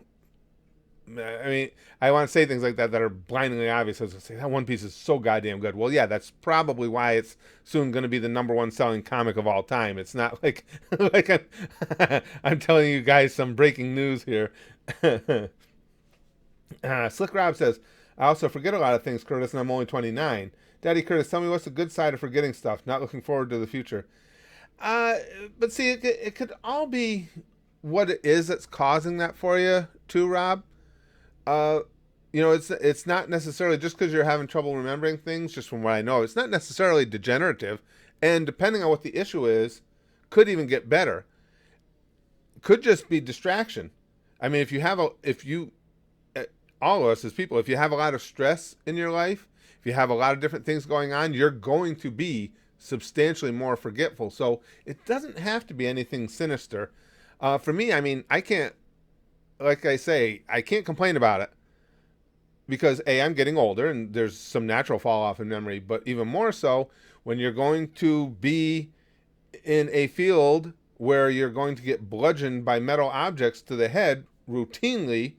[SPEAKER 1] I mean, I want to say things like that are blindingly obvious. I was going to say that One Piece is so goddamn good. Well, yeah, that's probably why it's soon going to be the number one selling comic of all time. It's not like like I'm telling you guys some breaking news here. Slick Rob says, I also forget a lot of things, Curtis, and I'm only 29. Daddy Curtis, tell me what's the good side of forgetting stuff, not looking forward to the future. But see, it could all be what it is that's causing that for you, too, Rob. It's not necessarily just because you're having trouble remembering things, just from what I know. It's not necessarily degenerative, and depending on what the issue is, could even get better. Could just be distraction. I mean, all of us as people, if you have a lot of stress in your life, if you have a lot of different things going on, you're going to be substantially more forgetful. So it doesn't have to be anything sinister. For me, I mean, I can't complain about it because I'm getting older and there's some natural fall off in memory, but even more so when you're going to be in a field where you're going to get bludgeoned by metal objects to the head routinely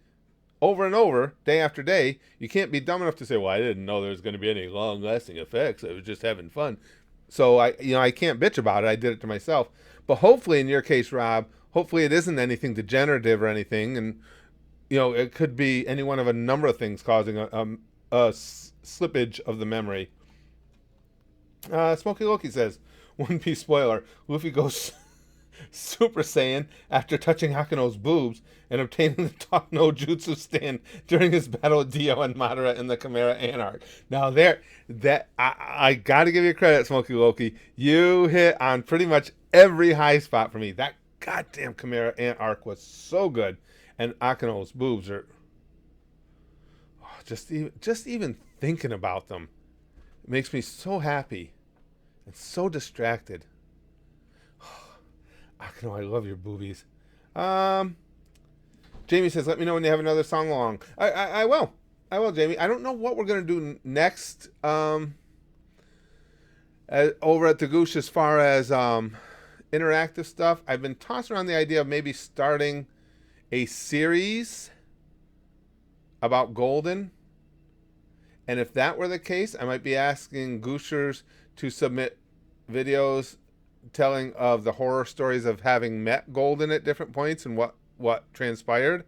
[SPEAKER 1] over and over, day after day. You can't be dumb enough to say, well, I didn't know there was going to be any long lasting effects. I was just having fun. So I can't bitch about it. I did it to myself. But hopefully in your case, Rob, hopefully it isn't anything degenerative or anything. And, it could be any one of a number of things causing a slippage of the memory. Smokey Loki says, One Piece spoiler, Luffy goes Super Saiyan after touching Hakuno's boobs and obtaining the Talk No Jutsu stand during his battle with Dio and Madara in the Camaraderie arc. Now I gotta give you credit, Smokey Loki. You hit on pretty much every high spot for me. That goddamn Camaraderie arc was so good, and Hakuno's boobs are just even thinking about them. It makes me so happy and so distracted. Akuno, I love your boobies. Jamie says, let me know when you have another song along. I will. I will, Jamie. I don't know what we're going to do next over at the Goosh as far as interactive stuff. I've been tossing around the idea of maybe starting a series about Golden. And if that were the case, I might be asking Gooshers to submit videos telling of the horror stories of having met Golden at different points and what transpired.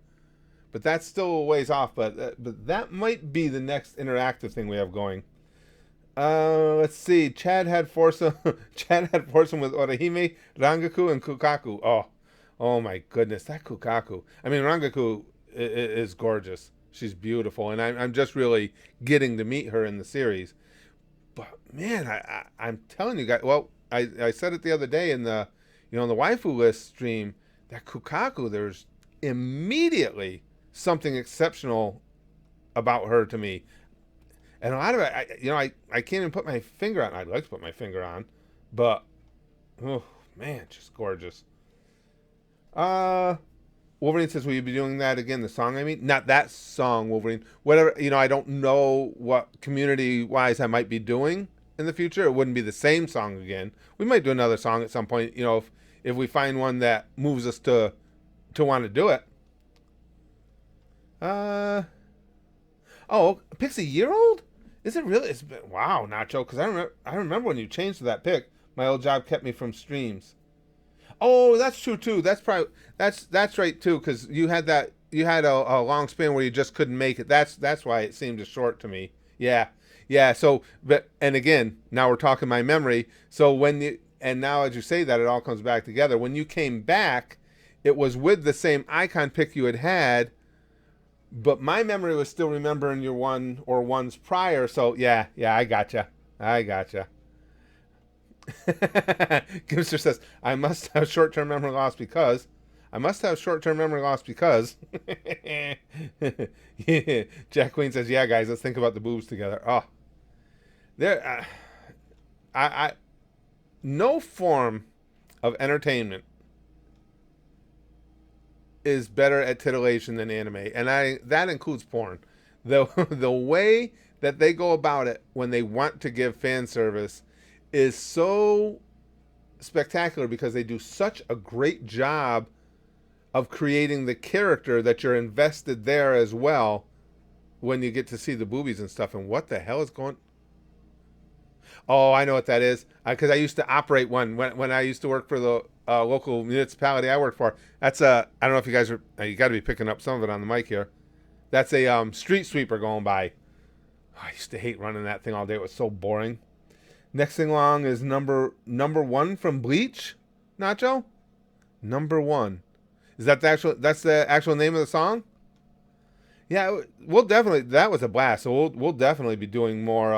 [SPEAKER 1] But that's still a ways off, but that might be the next interactive thing we have going. Let's see. Chad had foursome with Orihime, Rangaku, and Kukaku. Oh my goodness, that Kukaku. I mean, Rangaku is gorgeous. She's beautiful, and I'm just really getting to meet her in the series. But man, I'm telling you guys. Well, I said it the other day in the the waifu list stream that Kukaku, there's immediately something exceptional about her to me. And a lot of it, I can't even put my finger on. I'd like to put my finger on, but oh man, just gorgeous. Wolverine says, will you be doing that again? The song, I mean, not that song, Wolverine. Whatever, I don't know what community-wise I might be doing in the future. It wouldn't be the same song again. We might do another song at some point, if we find one that moves us to want to do it. Pick's a year old? Is it really? It's been, wow, Nacho, because I remember when you changed to that pick. My old job kept me from streams. Oh, that's true too. That's right too, because you had a long span where you just couldn't make it. That's why it seemed as short to me. Yeah. So, and again, now we're talking my memory. So now as you say that, it all comes back together. When you came back, it was with the same icon pick you had, but my memory was still remembering your one or ones prior. So yeah, I gotcha. Gimster says, I must have short-term memory loss because. Yeah. Jack Queen says, yeah, guys, let's think about the boobs together. Oh, there, no form of entertainment is better at titillation than anime, and that includes porn. The way that they go about it when they want to give fan service is so spectacular because they do such a great job of creating the character that you're invested there as well when you get to see the boobies and stuff. And what the hell is going? Oh, I know what that is. Because I used to operate one when I used to work for the local municipality I worked for. That's a, I don't know if you guys are, you got to be picking up some of it on the mic here. That's a street sweeper going by. Oh, I used to hate running that thing all day. It was so boring. Next thing along is number one from Bleach, Nacho. Number one. Is that the actual? That's the actual name of the song. Yeah, we'll definitely. That was a blast. So we'll definitely be doing more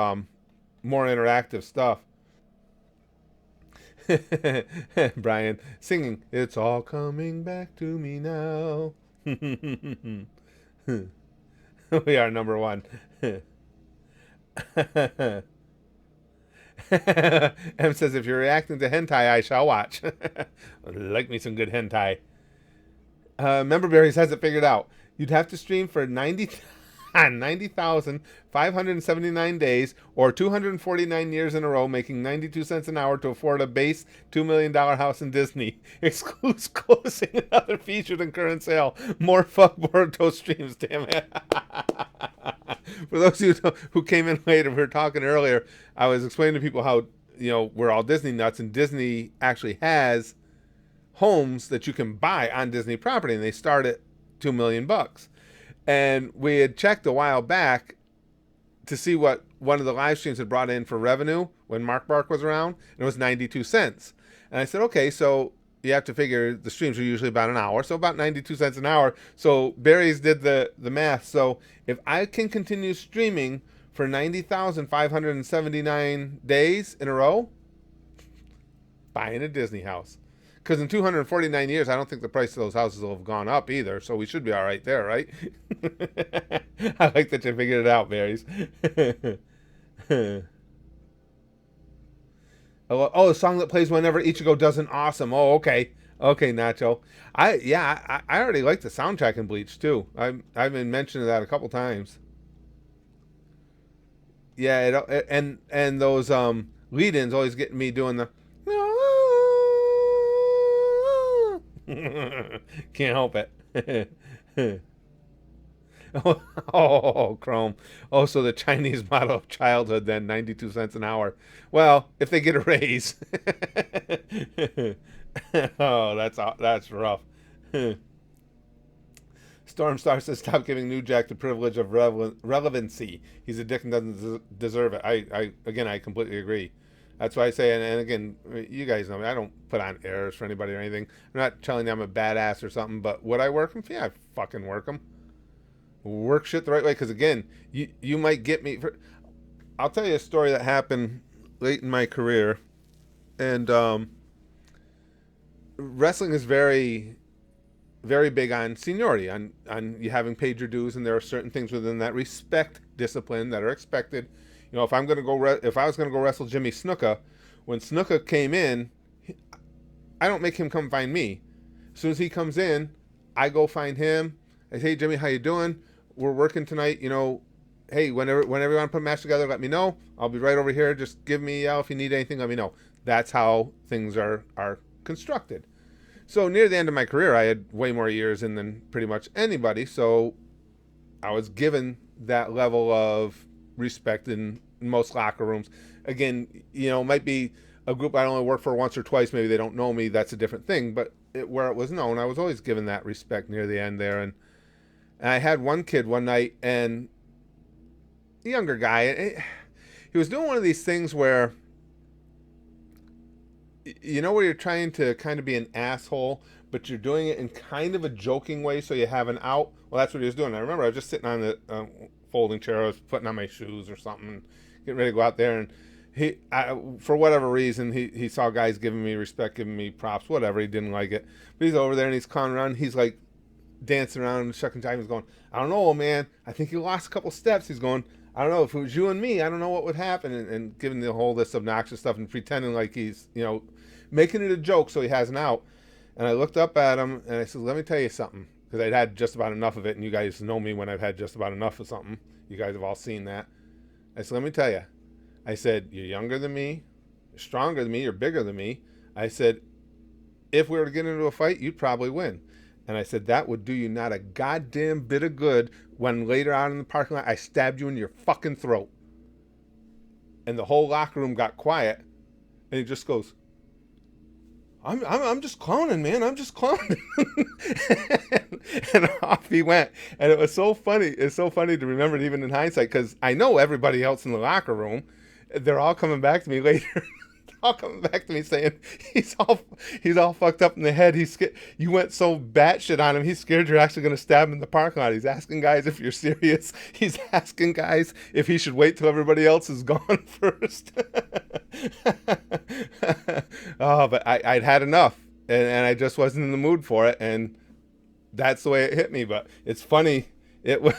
[SPEAKER 1] interactive stuff. Brian singing, "It's all coming back to me now." We are number one. M says, "If you're reacting to hentai, I shall watch." Like me some good hentai. Member Berries has it figured out. You'd have to stream for 90,579 days or 249 years in a row, making 92 cents an hour to afford a base $2 million house in Disney. Excludes closing and other featured in current sale. More fuck Boruto streams, damn it. For those of you who came in later, we were talking earlier, I was explaining to people how, we're all Disney nuts, and Disney actually has homes that you can buy on Disney property, and they start at $2 million. And we had checked a while back to see what one of the live streams had brought in for revenue when Mark Bark was around, and it was 92 cents. And I said, okay, so you have to figure the streams are usually about an hour, so about 92 cents an hour. So Barry's did the math. So if I can continue streaming for 90,579 days in a row, buying a Disney house. Because in 249 years, I don't think the price of those houses will have gone up either, so we should be all right there, right? I like that you figured it out, Berries. Oh, the song that plays whenever Ichigo does an awesome. Oh, okay. Okay, Nacho. I already like the soundtrack in Bleach, too. I've been mentioning that a couple times. Yeah, and those lead-ins always getting me doing the... Can't help it. Oh, Chrome. Oh, so the Chinese model of childhood then, 92 cents an hour. Well, if they get a raise. Oh, that's rough. Stormstar says, stop giving New Jack the privilege of relevancy. He's a dick and doesn't deserve it. I completely agree. That's why I say, and again, you guys know me, I don't put on airs for anybody or anything. I'm not telling you I'm a badass or something, but would I work them? Yeah, I fucking work them. Work shit the right way, because again, you might get me. I'll tell you a story that happened late in my career, and wrestling is very, very big on seniority, on you having paid your dues, and there are certain things within that respect discipline that are expected. If I'm gonna go, if I was gonna go wrestle Jimmy Snuka, when Snuka came in, I don't make him come find me. As soon as he comes in, I go find him. I say, hey, Jimmy, how you doing? We're working tonight. Hey, whenever you want to put a match together, let me know. I'll be right over here. Just give me a yell if you need anything. Let me know. That's how things are constructed. So near the end of my career, I had way more years in than pretty much anybody. So I was given that level of respect in most locker rooms. Again, it might be a group I only work for once or twice. Maybe they don't know me. That's a different thing. But where it was known, I was always given that respect near the end there. And I had one kid one night, and a younger guy, he was doing one of these things where, where you're trying to kind of be an asshole, but you're doing it in kind of a joking way so you have an out. Well, that's what he was doing. I remember I was just sitting on the folding chair. I was putting on my shoes or something, getting ready to go out there, and for whatever reason, he saw guys giving me respect, giving me props, whatever. He didn't like it, but he's over there and he's calling around. He's like dancing around and shucking time. He's going, I don't know, old man. I think you lost a couple steps. He's going, I don't know, if it was you and me, I don't know what would happen, and giving the whole this obnoxious stuff and pretending like he's making it a joke so he has an out. And I looked up at him and I said, let me tell you something, because I'd had just about enough of it, and you guys know me when I've had just about enough of something. You guys have all seen that. I said, let me tell you. I said, you're younger than me, you're stronger than me, you're bigger than me. I said, if we were to get into a fight, you'd probably win. And I said, that would do you not a goddamn bit of good when later on in the parking lot, I stabbed you in your fucking throat. And the whole locker room got quiet. And he just goes, I'm just clowning, man. I'm just clowning. And off he went. And it was so funny. It's so funny to remember it even in hindsight, because I know everybody else in the locker room, they're all coming back to me later. All coming back to me saying he's all fucked up in the head. He's scared. You went so batshit on him. He's scared you're actually going to stab him in the parking lot. He's asking guys if you're serious. He's asking guys if he should wait till everybody else is gone first. Oh, but I'd had enough, and I just wasn't in the mood for it, and that's the way it hit me. But it's funny. It was,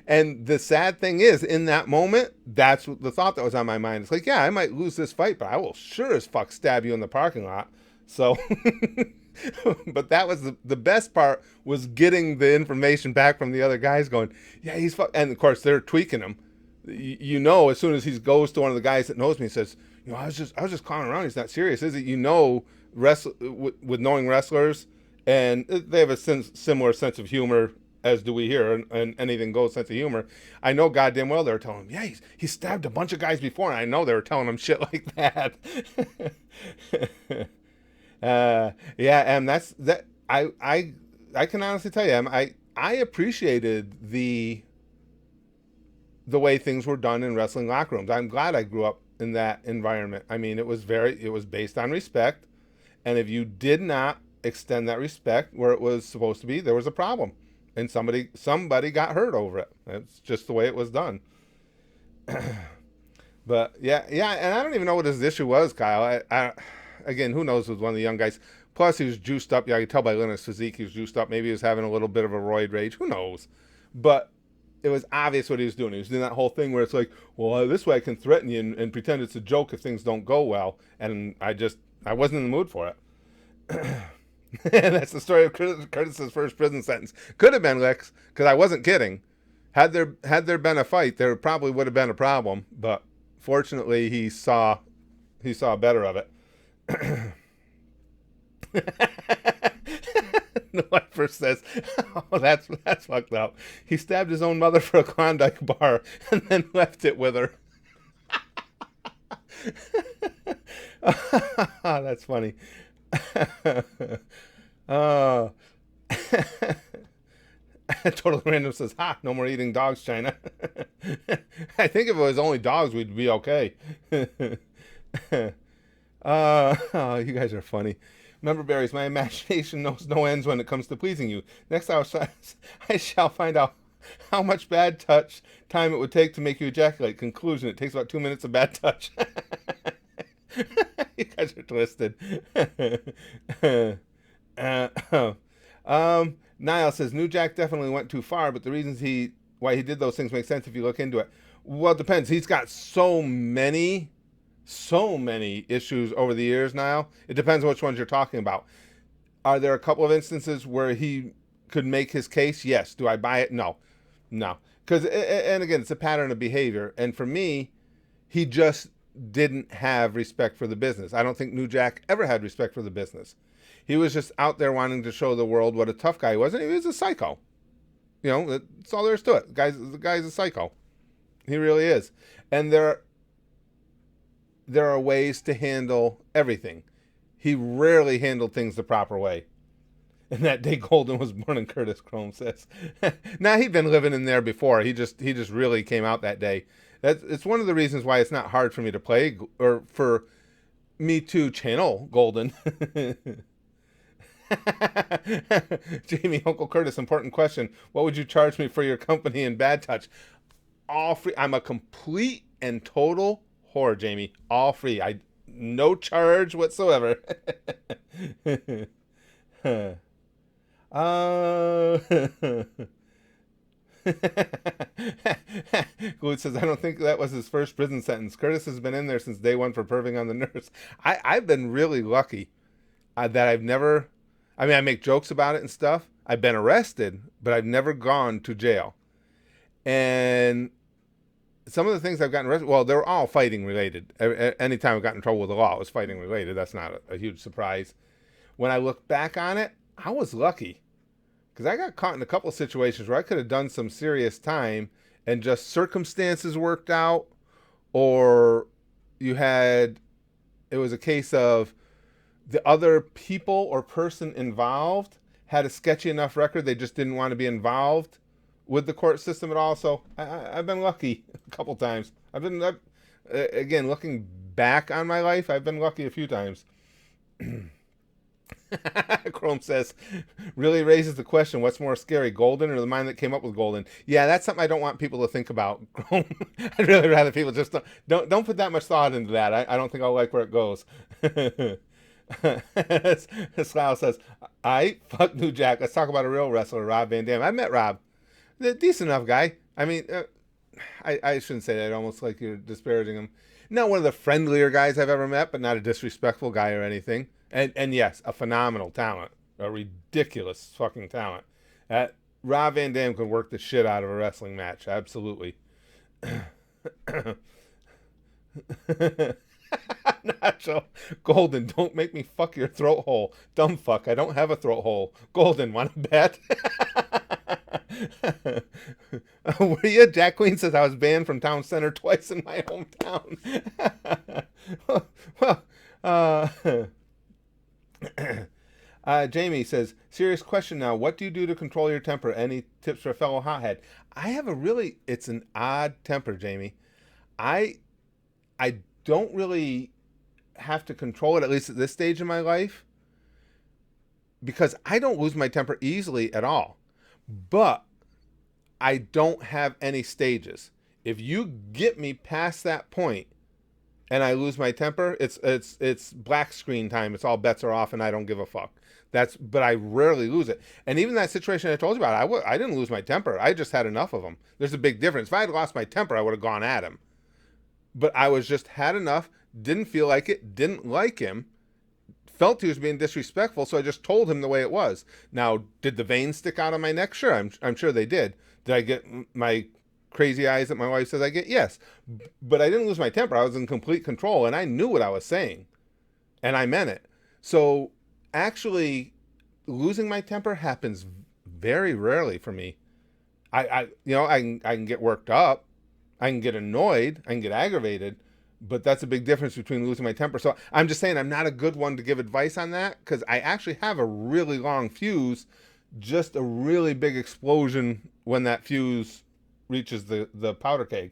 [SPEAKER 1] and the sad thing is, in that moment, that's the thought that was on my mind. It's like, yeah, I might lose this fight, but I will sure as fuck stab you in the parking lot. So, but that was the best part, was getting the information back from the other guys going, yeah, he's fuck. And of course, they're tweaking him. You know, as soon as he goes to one of the guys that knows me and says, you know, I was just clowning around. He's not serious, is he? You know, with knowing wrestlers, and they have a similar sense of humor, as do we here, and anything goes sense of humor. I know goddamn well they were telling him, yeah, he stabbed a bunch of guys before, and I know they were telling him shit like that. Yeah, and that's that. I can honestly tell you, I appreciated the way things were done in wrestling locker rooms. I'm glad I grew up in that environment. I mean, it was based on respect, and if you did not extend that respect where it was supposed to be, there was a problem. And somebody got hurt over it. That's just the way it was done. But yeah, and I don't even know what his issue was, Kyle. I again, who knows with one of the young guys. Plus, he was juiced up. Yeah, I could tell by Leonard's physique he was juiced up. Maybe he was having a little bit of a roid rage. Who knows? But it was obvious what he was doing. He was doing that whole thing where it's like, well, this way I can threaten you and pretend it's a joke if things don't go well. And I wasn't in the mood for it. And that's the story of Curtis's first prison sentence. Could have been Lex, because I wasn't kidding. Had there been a fight, there probably would have been a problem. But fortunately, he saw better of it. The wife first says, "Oh, that's fucked up. He stabbed his own mother for a Klondike bar and then left it with her." Oh, that's funny. uh, Totally Random says, no more eating dogs, China. I think if it was only dogs, we'd be okay. Oh, you guys are funny. Remember, Berries, my imagination knows no ends when it comes to pleasing you. Next I shall find out how much bad touch time it would take to make you ejaculate. Conclusion, it takes about 2 minutes of bad touch. You guys are twisted. Niall says, New Jack definitely went too far, but the reasons why he did those things make sense if you look into it. Well, it depends. He's got so many issues over the years, Niall. It depends on which ones you're talking about. Are there a couple of instances where he could make his case? Yes. Do I buy it? No. Because, and again, it's a pattern of behavior. And for me, he just didn't have respect for the business. I don't think New Jack ever had respect for the business. He was just out there wanting to show the world what a tough guy he was, and he was a psycho. You know, that's all there is to it. The guy's a psycho. He really is. And there are ways to handle everything. He rarely handled things the proper way. And that day Golden was born in Curtis, Chrome says. Now, he'd been living in there before. He just really came out that day. It's one of the reasons why it's not hard for me to play, or for me to channel Golden. Jamie, Uncle Curtis, important question. What would you charge me for your company in Bad Touch? All free. I'm a complete and total whore, Jamie. All free. No charge whatsoever. Good says, I don't think that was his first prison sentence. Curtis has been in there since day one for perving on the nurse. I've been really lucky that I've never, I mean, I make jokes about it and stuff. I've been arrested, but I've never gone to jail. And some of the things I've gotten arrested, well, they're all fighting related. Anytime I got in trouble with the law, it was fighting related. That's not a huge surprise. When I look back on it, I was lucky because I got caught in a couple of situations where I could have done some serious time and just circumstances worked out, or it was a case of the other people or person involved had a sketchy enough record they just didn't want to be involved with the court system at all. So I've been lucky a couple times. Again, looking back on my life, I've been lucky a few times. Chrome says, really raises the question, what's more scary, Golden or the mind that came up with Golden? Yeah, that's something I don't want people to think about, Chrome. I'd really rather people just don't put that much thought into that. I don't think I'll like where it goes. Slough says, fuck New Jack. Let's talk about a real wrestler, Rob Van Dam. I met Rob. Decent enough guy. I mean, I shouldn't say that. Almost like you're disparaging him. Not one of the friendlier guys I've ever met, but not a disrespectful guy or anything. And yes, a phenomenal talent. A ridiculous fucking talent. Rob Van Dam could work the shit out of a wrestling match. Absolutely. Nacho. Golden, don't make me fuck your throat hole. Dumb fuck, I don't have a throat hole. Golden, want to bet? Were you? Jack Queen says I was banned from town center twice in my hometown. Jamie says, serious question now. What do you do to control your temper? Any tips for a fellow hothead? It's an odd temper, Jamie. I don't really have to control it, at least at this stage in my life, because I don't lose my temper easily at all. But I don't have any stages. If you get me past that point and I lose my temper, it's black screen time. It's all bets are off and I don't give a fuck. But I rarely lose it. And even that situation I told you about, I didn't lose my temper. I just had enough of him. There's a big difference. If I had lost my temper, I would have gone at him. But I had enough, didn't feel like it, didn't like him, felt he was being disrespectful, so I just told him the way it was. Now, did the veins stick out of my neck? Sure, I'm sure they did. Did I get my crazy eyes that my wife says I get? Yes. But I didn't lose my temper. I was in complete control, and I knew what I was saying, and I meant it. So actually, losing my temper happens very rarely for me. I can get worked up, I can get annoyed, I can get aggravated, but that's a big difference between losing my temper. So I'm just saying I'm not a good one to give advice on that, because I actually have a really long fuse, just a really big explosion when that fuse reaches the powder keg.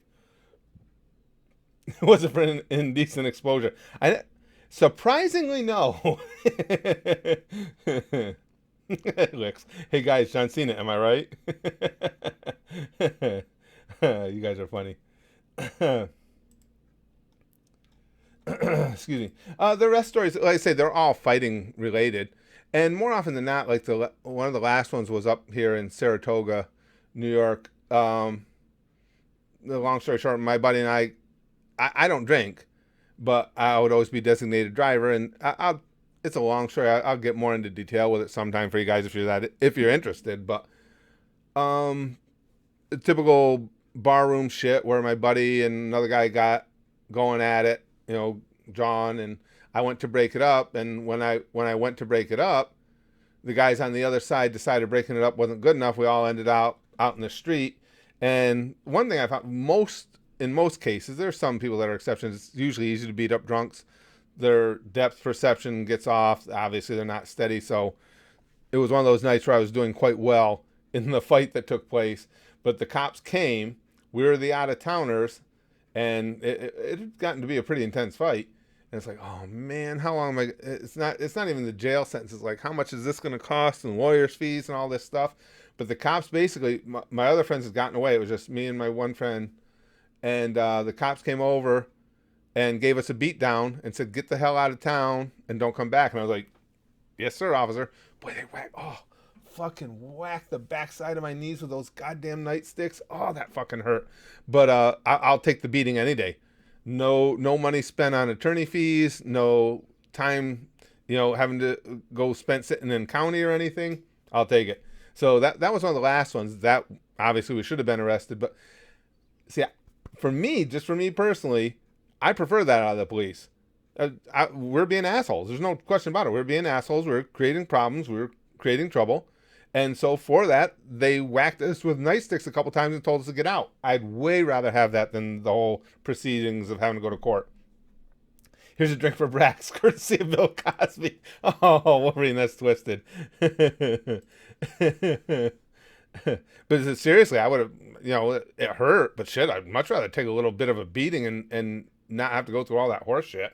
[SPEAKER 1] Was it for an indecent exposure? Surprisingly, no. Licks. Hey guys, John Cena, am I right? You guys are funny. Excuse me. The rest stories, like I say, they're all fighting related, and more often than not, like one of the last ones was up here in Saratoga, New York. The long story short, my buddy and I don't drink, but I would always be designated driver, and it's a long story. I'll get more into detail with it sometime for you guys if you're interested. But typical barroom shit where my buddy and another guy got going at it, John, and I went to break it up, and when I went to break it up, the guys on the other side decided breaking it up wasn't good enough. We all ended out in the street. And one thing I found, in most cases, there's some people that are exceptions. It's usually easy to beat up drunks. Their depth perception gets off. Obviously, they're not steady. So it was one of those nights where I was doing quite well in the fight that took place. But the cops came. We were the out-of-towners. And it had gotten to be a pretty intense fight. And it's like, oh, man, how long am I... It's not even the jail sentence. It's like, how much is this going to cost? And lawyers' fees and all this stuff. But the cops basically... My other friends had gotten away. It was just me and my one friend. And the cops came over and gave us a beat down and said, get the hell out of town and don't come back. And I was like, yes, sir, officer. Boy, they fucking whacked the backside of my knees with those goddamn nightsticks. Oh, that fucking hurt. But I'll take the beating any day. No money spent on attorney fees. No time, having to go spent sitting in county or anything. I'll take it. So that was one of the last ones. That obviously we should have been arrested. But see, For me, just for me personally, I prefer that out of the police. We're being assholes. There's no question about it. We're being assholes. We're creating problems. We're creating trouble. And so for that, they whacked us with nightsticks a couple times and told us to get out. I'd way rather have that than the whole proceedings of having to go to court. Here's a drink for Brax, courtesy of Bill Cosby. Oh, Wolverine, that's twisted. But seriously, I would have, it hurt, but shit, I'd much rather take a little bit of a beating and not have to go through all that horse shit.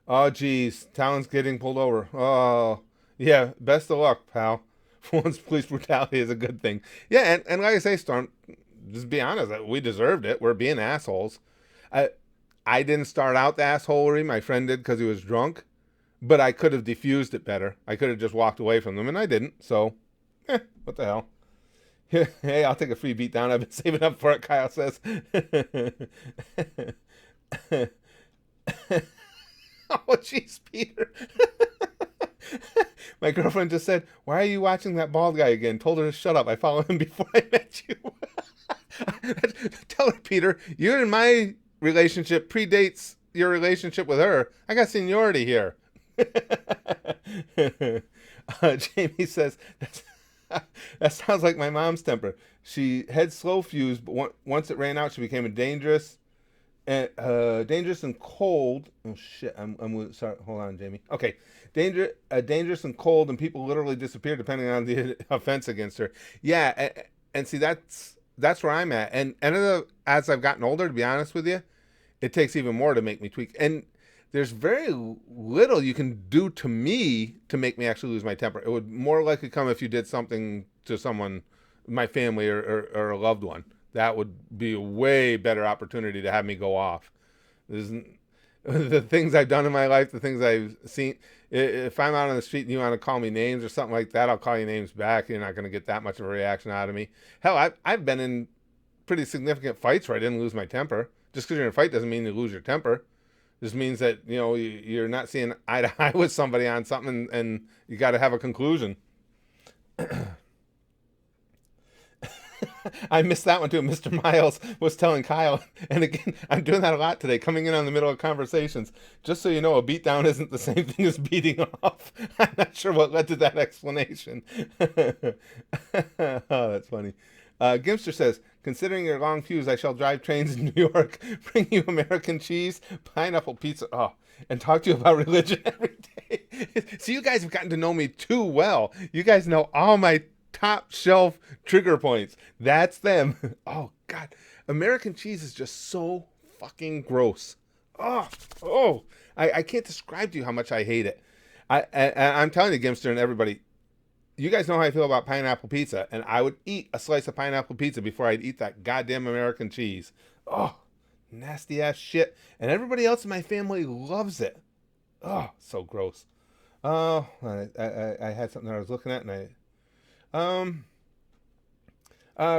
[SPEAKER 1] Oh, geez, Talon's getting pulled over. Oh, yeah, best of luck, pal. For once, police brutality is a good thing. Yeah, and like I say, Storm, just be honest, we deserved it. We're being assholes. I didn't start out the assholery. My friend did because he was drunk. But I could have diffused it better. I could have just walked away from them, and I didn't. So, what the hell? Hey, I'll take a free beat down. I've been saving up for it, Kyle says. Oh, jeez, Peter. My girlfriend just said, "Why are you watching that bald guy again?" Told her to shut up. I followed him before I met you. Tell her, Peter, you and my relationship predates your relationship with her. I got seniority here. Jamie says, that sounds like my mom's temper. She had slow fuse, but once it ran out, she became dangerous and cold. Oh shit! I'm sorry. Hold on, Jamie. Okay, dangerous and cold, and people literally disappeared depending on the offense against her. Yeah, and see that's where I'm at. And as I've gotten older, to be honest with you, it takes even more to make me tweak. And there's very little you can do to me to make me actually lose my temper. It would more likely come if you did something to someone, my family or a loved one. That would be a way better opportunity to have me go off. The things I've done in my life, the things I've seen. If I'm out on the street and you want to call me names or something like that, I'll call you names back. You're not going to get that much of a reaction out of me. Hell, I've been in pretty significant fights where I didn't lose my temper. Just because you're in a fight doesn't mean you lose your temper. Just means that, you're not seeing eye to eye with somebody on something and you got to have a conclusion. I missed that one too. Mr. Miles was telling Kyle, and again, I'm doing that a lot today, coming in on the middle of conversations. Just so you know, a beatdown isn't the same thing as beating off. I'm not sure what led to that explanation. Oh, that's funny. Gimster says, considering your long fuse, I shall drive trains in New York, bring you American cheese, pineapple pizza, and talk to you about religion every day. So you guys have gotten to know me too well. You guys know all my top shelf trigger points. That's them. Oh, God. American cheese is just so fucking gross. I can't describe to you how much I hate it. I'm telling you, Gimster and everybody, you guys know how I feel about pineapple pizza, and I would eat a slice of pineapple pizza before I'd eat that goddamn American cheese. Oh, nasty ass shit. And everybody else in my family loves it. Oh, so gross. Oh, I had something that I was looking at, and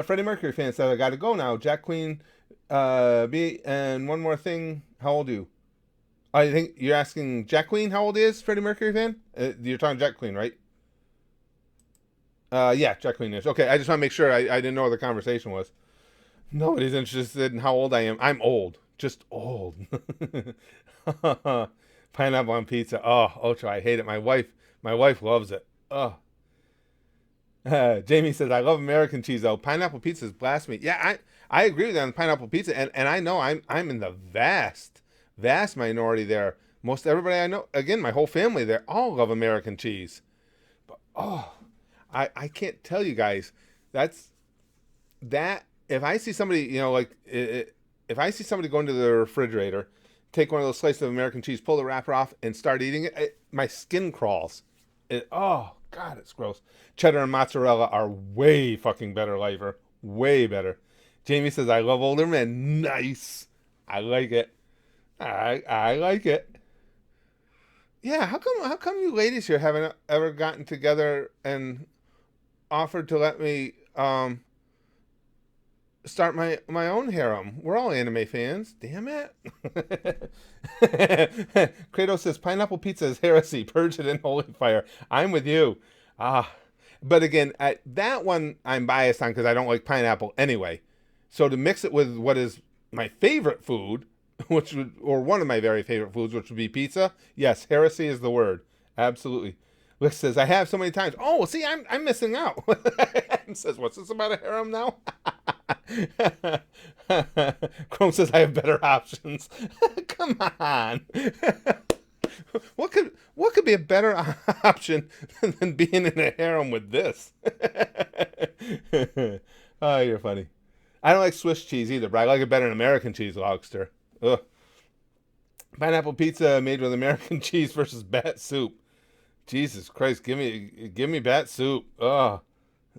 [SPEAKER 1] Freddie Mercury fan said, I gotta go now. Jack Queen, B, and one more thing. How old are you? I think you're asking Jack Queen how old he is, Freddie Mercury fan? You're talking Jack Queen, right? Yeah, Jack Queen is. Okay, I just want to make sure I didn't know what the conversation was. Nobody's interested in how old I am. I'm old. Just old. Pineapple on pizza. Oh, Ocho, I hate it. My wife loves it. Oh. Jamie says, I love American cheese, though. Pineapple pizza is blasphemy. Yeah, I agree with you on pineapple pizza, and I know I'm in the vast minority there. Most everybody I know, again, my whole family, they all love American cheese. But, I can't tell you guys. That if I see somebody, if I see somebody go into the refrigerator, take one of those slices of American cheese, pull the wrapper off, and start eating it, my skin crawls. Oh, God, it's gross. Cheddar and mozzarella are way fucking better flavor. Way better. Jamie says, I love older men. Nice. I like it. I like it. Yeah, how come you ladies here haven't ever gotten together and offered to let me start my own harem? We're all anime fans. Damn it. Kratos says, pineapple pizza is heresy. Purge it in holy fire. I'm with you. But again, that one I'm biased on because I don't like pineapple anyway. So to mix it with what is my favorite food, or one of my very favorite foods, which would be pizza. Yes, heresy is the word. Absolutely. Lick says, I have so many times. Oh, see, I'm missing out. And says, what's this about a harem now? Chrome says, I have better options. Come on. What could be a better option than being in a harem with this? Oh, you're funny. I don't like Swiss cheese either, but I like it better than American cheese, Lobster. Ugh. Pineapple pizza made with American cheese versus bat soup. Jesus Christ, give me bat soup. Oh,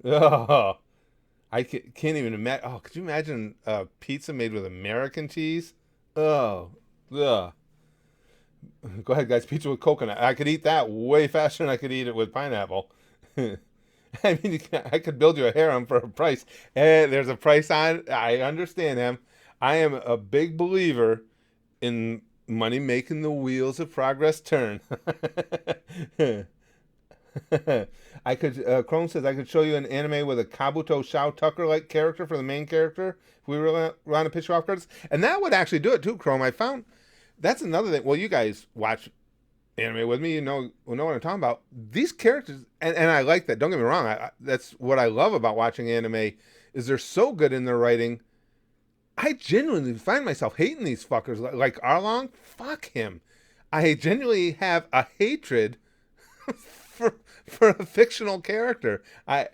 [SPEAKER 1] oh. I can't even imagine. Oh, could you imagine a pizza made with American cheese? Oh, ugh. Go ahead, guys. Pizza with coconut. I could eat that way faster than I could eat it with pineapple. I mean, I could build you a harem for a price. There's a price on it. I understand him. I am a big believer in money making the wheels of progress turn. I could. Chrome says I could show you an anime with a Kabuto Shao Tucker like character for the main character. If we were on to pitch off cards, and that would actually do it too. Chrome, I found that's another thing. Well, you guys watch anime with me, you know what I'm talking about. These characters, and I like that. Don't get me wrong. That's what I love about watching anime is they're so good in their writing. I genuinely find myself hating these fuckers. Like Arlong, fuck him. I genuinely have a hatred for a fictional character. I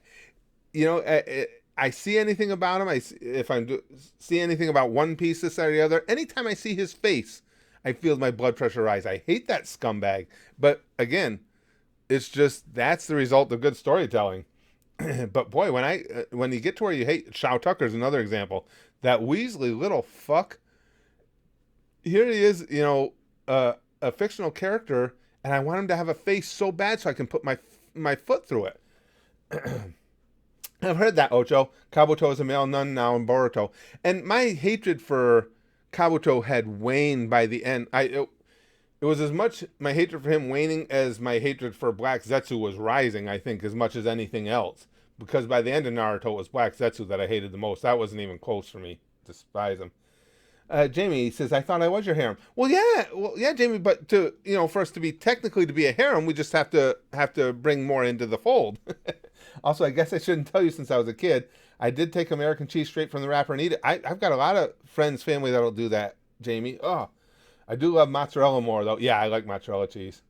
[SPEAKER 1] see anything about him. If I see anything about One Piece, this or the other, anytime I see his face, I feel my blood pressure rise. I hate that scumbag. But again, it's just that's the result of good storytelling. But boy, when you get to where you hate Shao Tucker's another example. That Weasley little fuck. Here he is, a fictional character, and I want him to have a face so bad so I can put my foot through it. I've heard that, Ocho. Kabuto is a male nun now in Boruto. And my hatred for Kabuto had waned by the end. It was as much my hatred for him waning as my hatred for Black Zetsu was rising, I think, as much as anything else. Because by the end of Naruto, it was Black Zetsu that I hated the most. That wasn't even close for me. Despise him. Jamie says, I thought I was your harem. Well, yeah, Jamie, but for us to be a harem, we just have to bring more into the fold. Also, I guess I shouldn't tell you since I was a kid, I did take American cheese straight from the wrapper and eat it. I've got a lot of friends, family that'll do that, Jamie. Oh, I do love mozzarella more, though. Yeah, I like mozzarella cheese.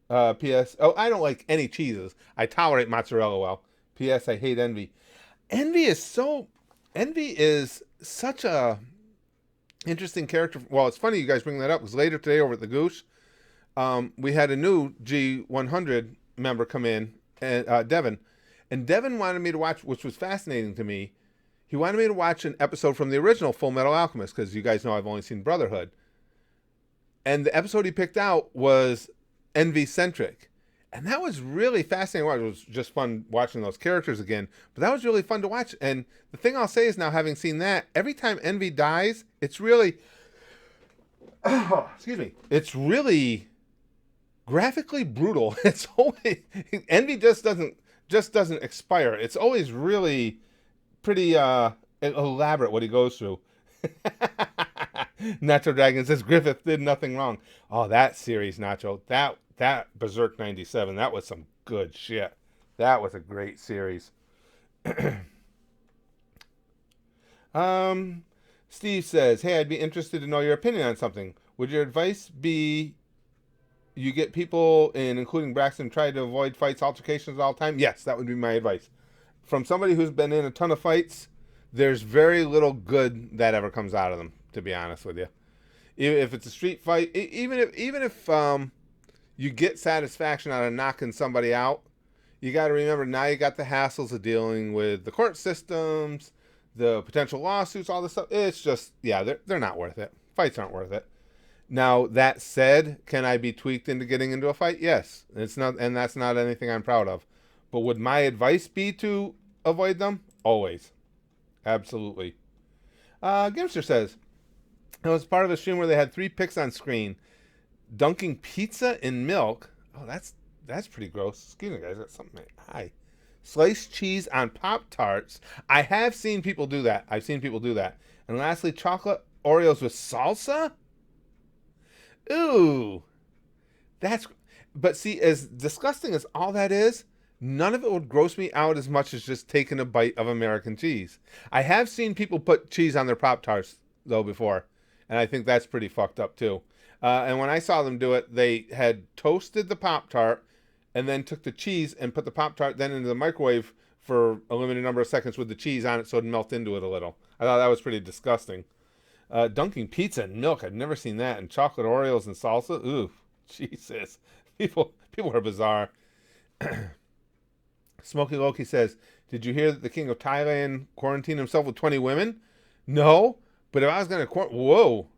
[SPEAKER 1] P.S. Oh, I don't like any cheeses. I tolerate mozzarella well. P.S. I hate envy. Envy is such a interesting character. Well, it's funny you guys bring that up because later today over at the Goose, we had a new G100 member come in, and Devin. And Devin wanted me to watch, which was fascinating to me. He wanted me to watch an episode from the original Full Metal Alchemist because you guys know I've only seen Brotherhood. And the episode he picked out was envy-centric. And that was really fascinating. It was just fun watching those characters again. But that was really fun to watch. And the thing I'll say is now, having seen that, every time Envy dies, it's really... excuse me. It's really graphically brutal. It's always... Envy just doesn't expire. It's always really pretty elaborate what he goes through. Nacho Dragon says, Griffith did nothing wrong. Oh, that series, Nacho. That Berserk 97, that was some good shit. That was a great series. Steve says, hey, I'd be interested to know your opinion on something. Would your advice be you get people, including Braxton, try to avoid fights, altercations all the time? Yes, that would be my advice. From somebody who's been in a ton of fights, there's very little good that ever comes out of them, to be honest with you. If it's a street fight, even if you get satisfaction out of knocking somebody out, you got to remember now you got the hassles of dealing with the court systems, the potential lawsuits, all this stuff. It's just, they're not worth it. Fights aren't worth it. Now, that said, can I be tweaked into getting into a fight? Yes. It's not, and that's not anything I'm proud of. But would my advice be to avoid them? Always. Absolutely. Gimster says, it was part of a stream where they had 3 pics on screen. Dunking pizza in milk. Oh, that's pretty gross. Excuse me, guys. That's something. Hi. Sliced cheese on Pop-Tarts. I have seen people do that. And lastly, chocolate Oreos with salsa? Ooh. But see, as disgusting as all that is, none of it would gross me out as much as just taking a bite of American cheese. I have seen people put cheese on their Pop-Tarts, though, before. And I think that's pretty fucked up, too. And when I saw them do it, they had toasted the Pop-Tart and then took the cheese and put the Pop-Tart then into the microwave for a limited number of seconds with the cheese on it so it'd melt into it a little. I thought that was pretty disgusting. Dunking pizza in milk. I've never seen that. And chocolate Oreos and salsa. Ooh, Jesus. People are bizarre. Smokey Loki says, did you hear that the king of Thailand quarantined himself with 20 women? No, but if I was going to whoa.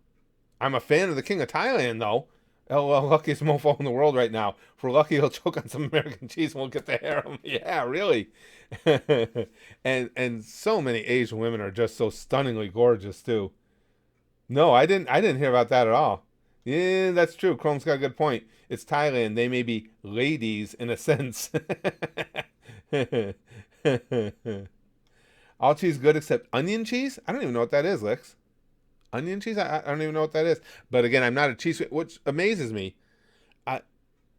[SPEAKER 1] I'm a fan of the king of Thailand, though. LOL, luckiest mofo in the world right now. If we're lucky, he'll choke on some American cheese and we'll get the harem. Yeah, really. and so many Asian women are just so stunningly gorgeous, too. No, I didn't hear about that at all. Yeah, that's true. Chrome's got a good point. It's Thailand. They may be ladies in a sense. All cheese good except onion cheese? I don't even know what that is, Lex. Onion cheese? I don't even know what that is. But again, I'm not a cheese, which amazes me.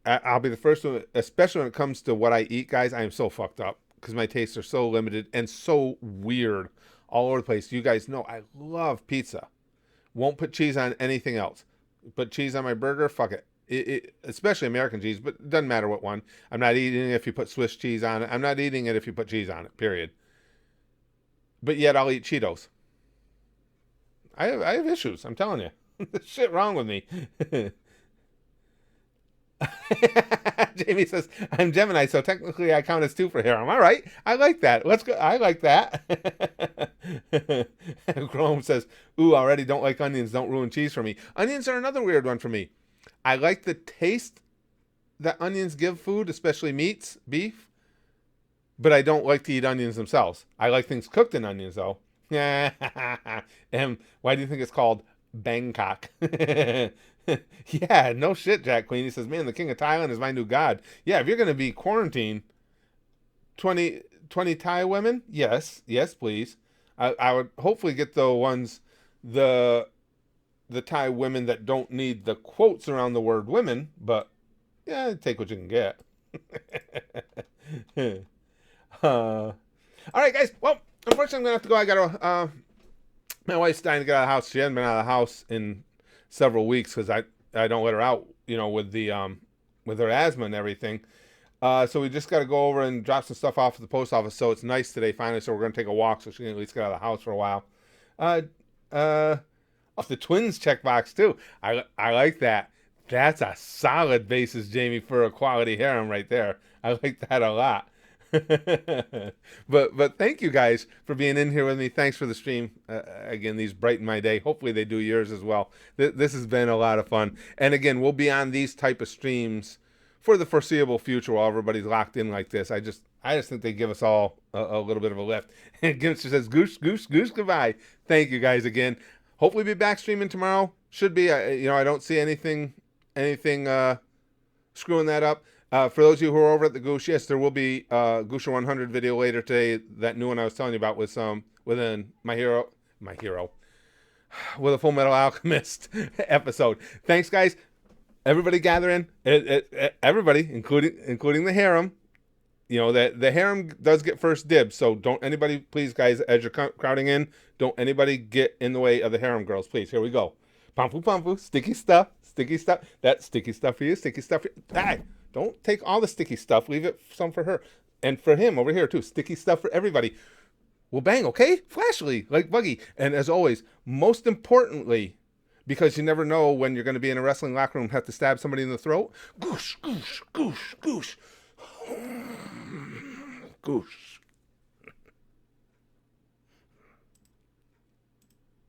[SPEAKER 1] I'll be the first one, especially when it comes to what I eat, guys. I am so fucked up because my tastes are so limited and so weird all over the place. You guys know I love pizza. Won't put cheese on anything else. Put cheese on my burger, fuck it. Especially American cheese, but it doesn't matter what one. I'm not eating it if you put Swiss cheese on it. I'm not eating it if you put cheese on it, period. But yet I'll eat Cheetos. I have issues, I'm telling you. There's shit wrong with me. Jamie says, I'm Gemini, so technically I count as 2 for harem. All right, I like that. Let's go. I like that. Chrome says, ooh, already don't like onions. Don't ruin cheese for me. Onions are another weird one for me. I like the taste that onions give food, especially meats, beef, but I don't like to eat onions themselves. I like things cooked in onions, though. And why do you think it's called Bangkok? Yeah, no shit, Jack Queen. He says, man, the king of Thailand is my new god. Yeah, if you're going to be quarantined, 20 Thai women? Yes, please. I would hopefully get the ones, the Thai women that don't need the quotes around the word women, but yeah, take what you can get. All right, guys. Well, unfortunately, I'm going to have to go. I got to, my wife's dying to get out of the house. She hasn't been out of the house in several weeks because I don't let her out, with the with her asthma and everything. So we just got to go over and drop some stuff off at the post office. So it's nice today finally. So we're going to take a walk so she can at least get out of the house for a while. Off the twins checkbox too. I like that. That's a solid basis, Jamie, for a quality harem right there. I like that a lot. but thank you guys for being in here with me. Thanks for the stream. Again, these brighten my day. Hopefully they do yours as well. This has been a lot of fun. And again, we'll be on these type of streams for the foreseeable future while everybody's locked in like this. I just think they give us all a little bit of a lift. And Gimster says, goose, goodbye. Thank you guys again. Hopefully be back streaming tomorrow. Should be. I don't see anything screwing that up. For those of you who are over at the Goosh, yes, there will be a Goosher 100 video later today. That new one I was telling you about with my hero, with a Full Metal Alchemist episode. Thanks, guys. Everybody gather in. Everybody, including the harem. The harem does get first dibs. So don't anybody, please, guys, as you're crowding in, don't anybody get in the way of the harem girls, please. Here we go. Pampu, sticky stuff. That's sticky stuff for you. Sticky stuff for you. Die. Don't take all the sticky stuff. Leave it some for her. And for him over here, too. Sticky stuff for everybody. We'll bang, okay? Flashly, like Buggy. And as always, most importantly, because you never know when you're going to be in a wrestling locker room and have to stab somebody in the throat. Goosh, goosh, goosh, goosh. Goosh.